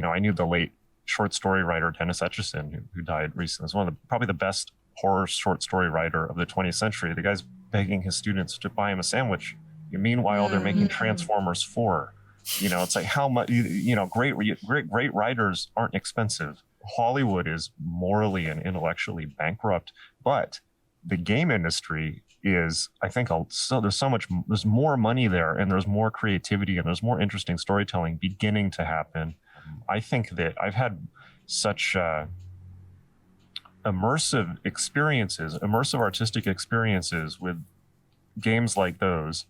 I knew the late short story writer Dennis Etchison, who died recently. Is one of probably the best horror short story writer of the 20th century. The guy's begging his students to buy him a sandwich. Meanwhile, they're making Transformers 4. It's like how much, great writers aren't expensive. Hollywood is morally and intellectually bankrupt, but the game industry is, I think, there's more money there, and there's more creativity, and there's more interesting storytelling beginning to happen. I think that I've had such immersive artistic experiences with games like those,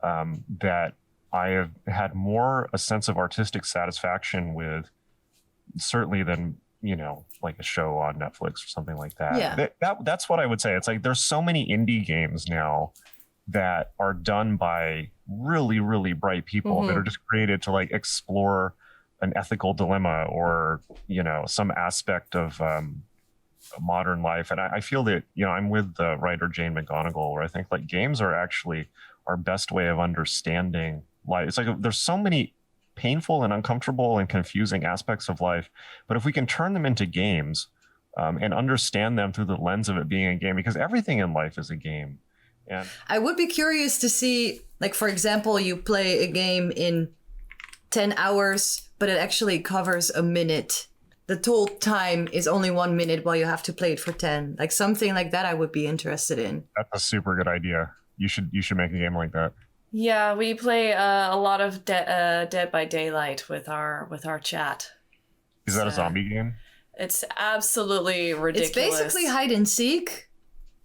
that I have had more a sense of artistic satisfaction with, certainly than, like a show on Netflix or something like that. Yeah. That's what I would say. It's like there's so many indie games now that are done by really, really bright people that are just created to like explore an ethical dilemma or, some aspect of modern life. And I feel that, I'm with the writer Jane McGonigal, where I think like games are actually our best way of understanding life. It's like there's so many painful and uncomfortable and confusing aspects of life, but if we can turn them into games and understand them through the lens of it being a game, because everything in life is a game. And I would be curious to see, like, for example, you play a game in 10 hours, but it actually covers a minute. The total time is only 1 minute while you have to play it for 10. Like something like that I would be interested in. That's a super good idea. You should make a game like that. Yeah, we play a lot of Dead by Daylight with our chat. Is that a zombie game? It's absolutely ridiculous. It's basically hide and seek,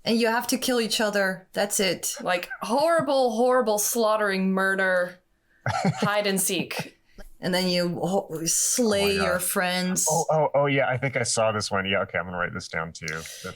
and you have to kill each other. That's it. Like horrible slaughtering murder, hide and seek. And then you slay your friends. Oh, yeah. I think I saw this one. Yeah, okay. I'm going to write this down too.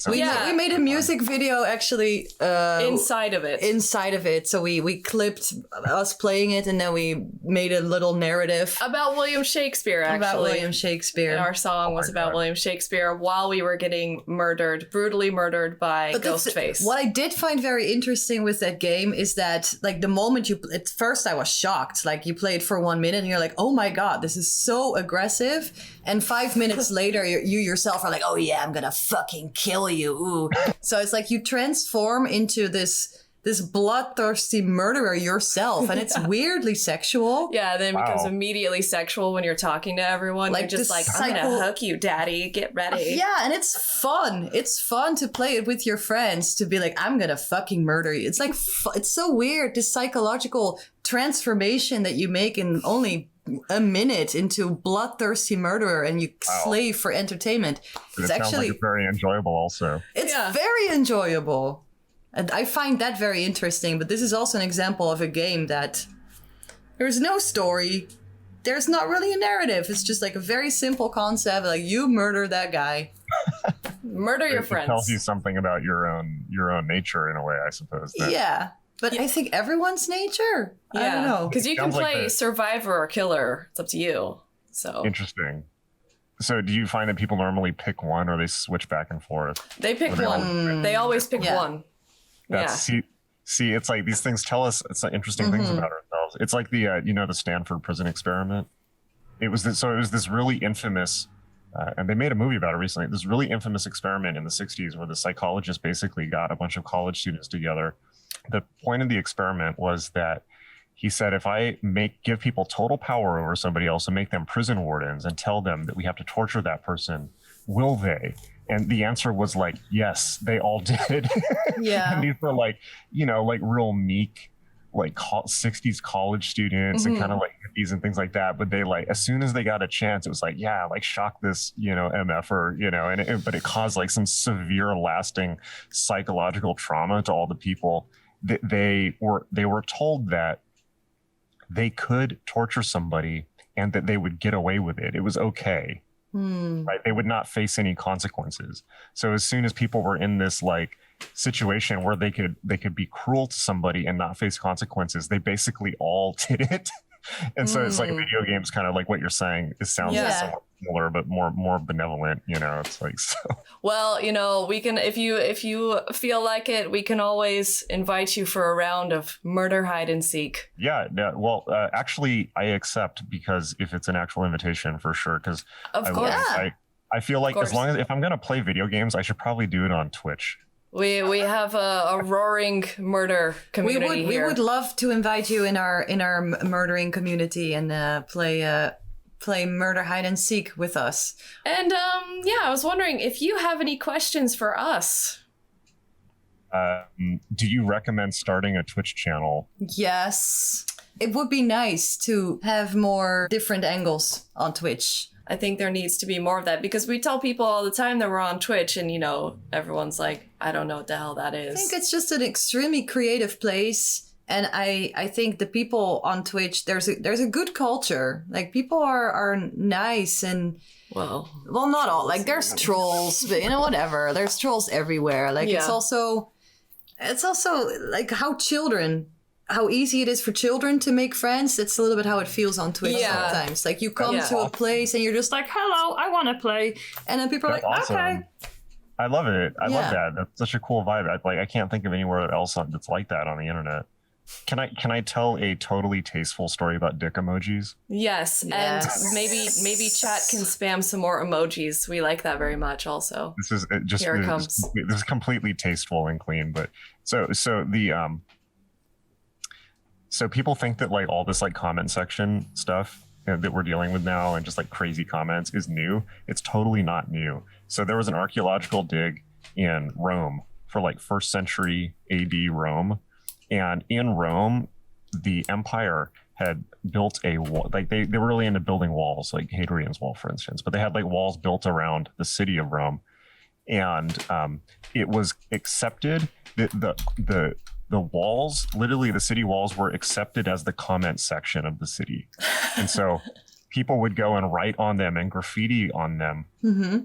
We made a music video actually. Inside of it. So we clipped us playing it, and then we made a little narrative. About William Shakespeare, actually. About William Shakespeare. And our song was about William Shakespeare while we were getting brutally murdered by Ghostface. What I did find very interesting with that game is that, like, the moment at first I was shocked. Like, you play it for 1 minute, and you're like, oh my God, this is so aggressive. And 5 minutes later, you yourself are like, oh yeah, I'm gonna fucking kill you. Ooh. So it's like you transform into this this bloodthirsty murderer yourself, and it's weirdly sexual. Yeah, then it becomes immediately sexual when you're talking to everyone. Like, you're just like, I'm gonna hook you, daddy. Get ready. Yeah, and it's fun. It's fun to play it with your friends, to be like, I'm gonna fucking murder you. It's like, it's so weird, this psychological transformation that you make in only a minute into bloodthirsty murderer, and you slave for entertainment. It sounds like it's very enjoyable also. It's very enjoyable. And I find that very interesting, but this is also an example of a game that there's no story. There's not really a narrative. It's just like a very simple concept, like you murder that guy. Murder your friends. It tells you something about your own nature in a way, I suppose. Yeah. But I think everyone's nature. Yeah. I don't know. Because you can play survivor or killer. It's up to you. So interesting. So do you find that people normally pick one, or they switch back and forth? They pick one. They always pick one. See, it's like these things tell us interesting things about ourselves. It's like the the Stanford prison experiment. It was this really infamous, and they made a movie about it recently. This really infamous experiment in the 60s where the psychologist basically got a bunch of college students together. The point of the experiment was that he said, if I give people total power over somebody else and make them prison wardens and tell them that we have to torture that person, will they? And the answer was like, yes, they all did. Yeah. And these were like, like real meek, like 60s college students and kind of like hippies and things like that. But they like, as soon as they got a chance, it was like, yeah, like shock this, MF but it caused like some severe lasting psychological trauma to all the people. They were told that they could torture somebody and that they would get away with it. It was okay. Right? They would not face any consequences. So as soon as people were in this like situation where they could be cruel to somebody and not face consequences, they basically all did it. And so it's like video games, kind of like what you're saying. It sounds somewhat similar, but more benevolent. It's like so. Well, we can if you feel like it, we can always invite you for a round of murder hide and seek. Yeah. Well, actually, I accept, because if it's an actual invitation, for sure. Because of course, I feel like as long as if I'm gonna play video games, I should probably do it on Twitch. We have a roaring murder community here. We would love to invite you in our murdering community and play murder hide and seek with us. And I was wondering if you have any questions for us. Do you recommend starting a Twitch channel? Yes. It would be nice to have more different angles on Twitch. I think there needs to be more of that, because we tell people all the time that we're on Twitch and, everyone's like, I don't know what the hell that is. I think it's just an extremely creative place. And I think the people on Twitch, there's a good culture. Like, people are nice and... Well, not all. Like, there's trolls, but, whatever. There's trolls everywhere. Like, it's also like how easy it is for children to make friends. It's a little bit how it feels on Twitch sometimes. Like, you come to a place and you're just like, hello, I want to play. And then people are like, awesome. Okay. I love it. I love that. That's such a cool vibe. I can't think of anywhere else that's like that on the internet. Can I tell a totally tasteful story about dick emojis? Yes. And maybe chat can spam some more emojis. We like that very much also. This is here it comes. This is completely tasteful and clean, but so people think that like all this like comment section stuff that we're dealing with now and just like crazy comments is new. It's totally not new. So there was an archaeological dig in Rome for like 1st century AD Rome. And in Rome, the empire had built a wall. Like they were really into building walls, like Hadrian's Wall, for instance. But they had like walls built around the city of Rome. And it was accepted that the walls, literally the city walls, were accepted as the comment section of the city. And so people would go and write on them and graffiti on them. Mm-hmm.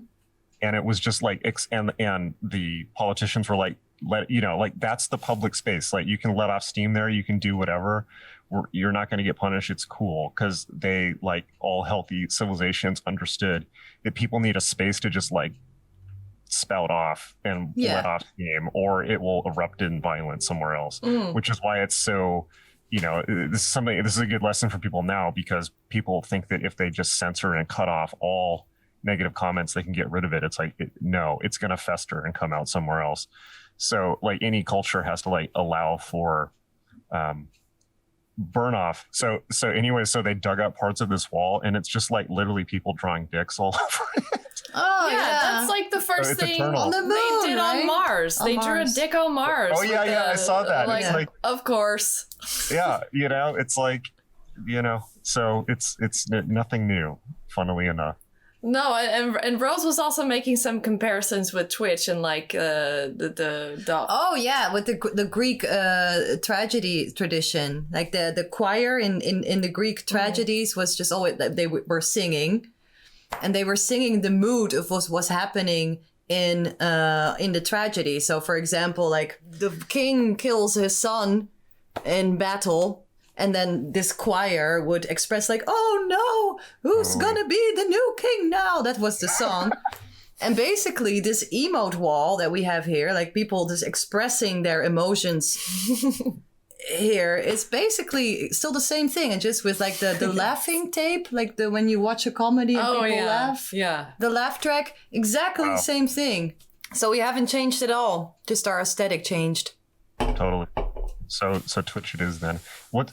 And it was just like, and the politicians were like, that's the public space. Like, you can let off steam there. You can do whatever. You're not going to get punished. It's cool. Because they, like all healthy civilizations, understood that people need a space to just like spout off and let off steam, or it will erupt in violence somewhere else. Which is why it's so, this is a good lesson for people now, because people think that if they just censor and cut off all negative comments, they can get rid of it. It's like, no, it's going to fester and come out somewhere else. So like any culture has to like allow for burn off. So anyway, so they dug up parts of this wall, and it's just like literally people drawing dicks all over it. Oh, yeah, yeah. that's like the first thing eternal. On the moon, they did right? on Mars. On They drew a Mars. dick on Mars. Oh yeah, with I saw that. Like, It's like, of course. yeah, you know, it's like, you know, so it's nothing new, funnily enough. No, and Rose was also making some comparisons with Twitch and like the Oh yeah, with the Greek tragedy tradition, like the choir in the Greek tragedies was just always they were singing, and they were singing the mood of what was happening in the tragedy. So for example, like the king kills his son in battle. And then this choir would express like, oh no, who's gonna be the new king now? That was the song. And basically this emote wall that we have here, like people just expressing their emotions here, is basically still the same thing. And just with like the laughing tape, like when you watch a comedy and people laugh. Yeah. The laugh track, exactly the same thing. So we haven't changed at all. Just our aesthetic changed. Totally. So Twitch it is then.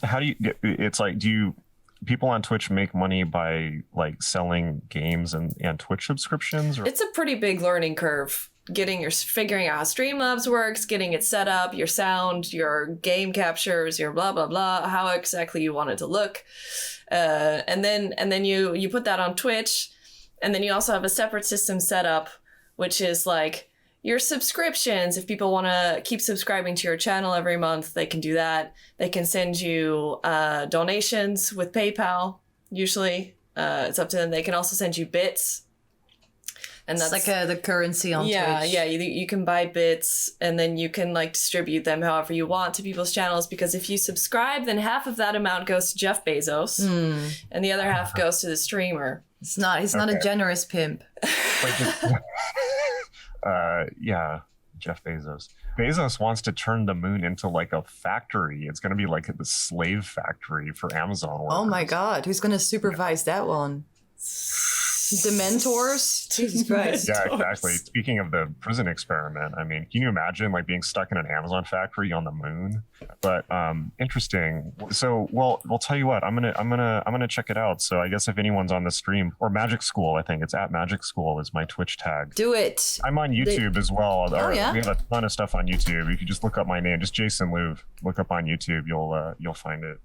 How do you get, it's like, people on Twitch make money by like selling games and Twitch subscriptions? Or? It's a pretty big learning curve. Figuring out how Streamlabs works, getting it set up, your sound, your game captures, your blah blah blah, how exactly you want it to look, and then you put that on Twitch, and then you also have a separate system set up, which is like your subscriptions. If people want to keep subscribing to your channel every month, they can do that. They can send you donations with PayPal. Usually, it's up to them. They can also send you bits. And that's like the currency on Twitch. Yeah, you can buy bits, and then you can like distribute them however you want to people's channels, because if you subscribe, then half of that amount goes to Jeff Bezos, and the other half goes to the streamer. He's not a generous pimp. Yeah, Jeff Bezos. Bezos wants to turn the moon into like a factory. It's going to be like the slave factory for Amazon workers. Oh my God, who's going to supervise that one? The mentors? Jesus Christ. Yeah, exactly. Speaking of the prison experiment, I mean, can you imagine like being stuck in an Amazon factory on the moon? But interesting. So, well, we'll tell you what. I'm gonna check it out. So I guess if anyone's on the stream, or Magic School, I think it's at Magic School is my Twitch tag. Do it. I'm on YouTube as well. Oh, yeah? We have a ton of stuff on YouTube. You can just look up my name, just Jason Louv. Look up on YouTube. You'll find it.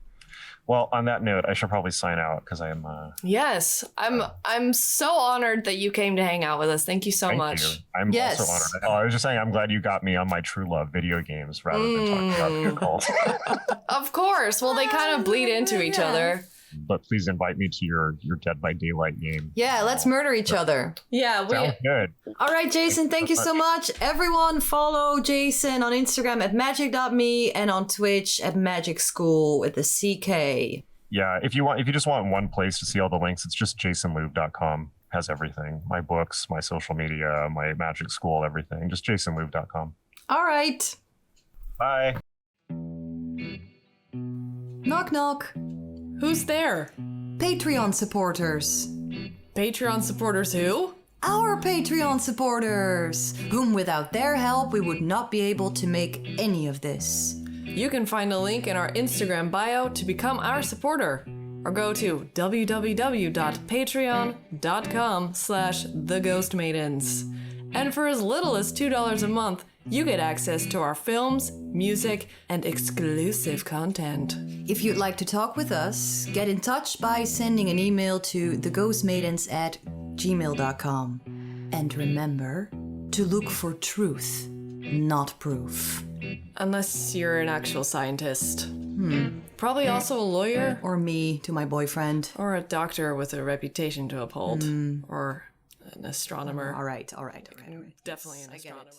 Well, on that note, I should probably sign out because I am. Yes, I'm so honored that you came to hang out with us. Thank you so much. You. I'm also honored. Oh, I was just saying, I'm glad you got me on my true love, video games, rather than talking about the occult. Of course. Well, they kind of bleed into each other. But please invite me to your Dead by Daylight game. Yeah, let's murder each other. Yeah, sounds good. All right, Jason, thank you so much. Everyone follow Jason on Instagram at magick.me and on Twitch at Magic School with the CK. Yeah, if you just want one place to see all the links, it's just jasonlouv.com. Has everything. My books, my social media, my Magic School, everything. Just jasonlouv.com. All right. Bye. Knock, knock. Who's there? Patreon supporters. Patreon supporters who? Our Patreon supporters, whom without their help we would not be able to make any of this. You can find a link in our Instagram bio to become our supporter, or go to www.patreon.com/theghostmaidens. And for as little as $2 a month, you get access to our films, music, and exclusive content. If you'd like to talk with us, get in touch by sending an email to theghostmaidens@gmail.com. And remember to look for truth, not proof. Unless you're an actual scientist. Probably also a lawyer. Or me to my boyfriend. Or a doctor with a reputation to uphold. Or an astronomer. All right. Definitely an astronomer.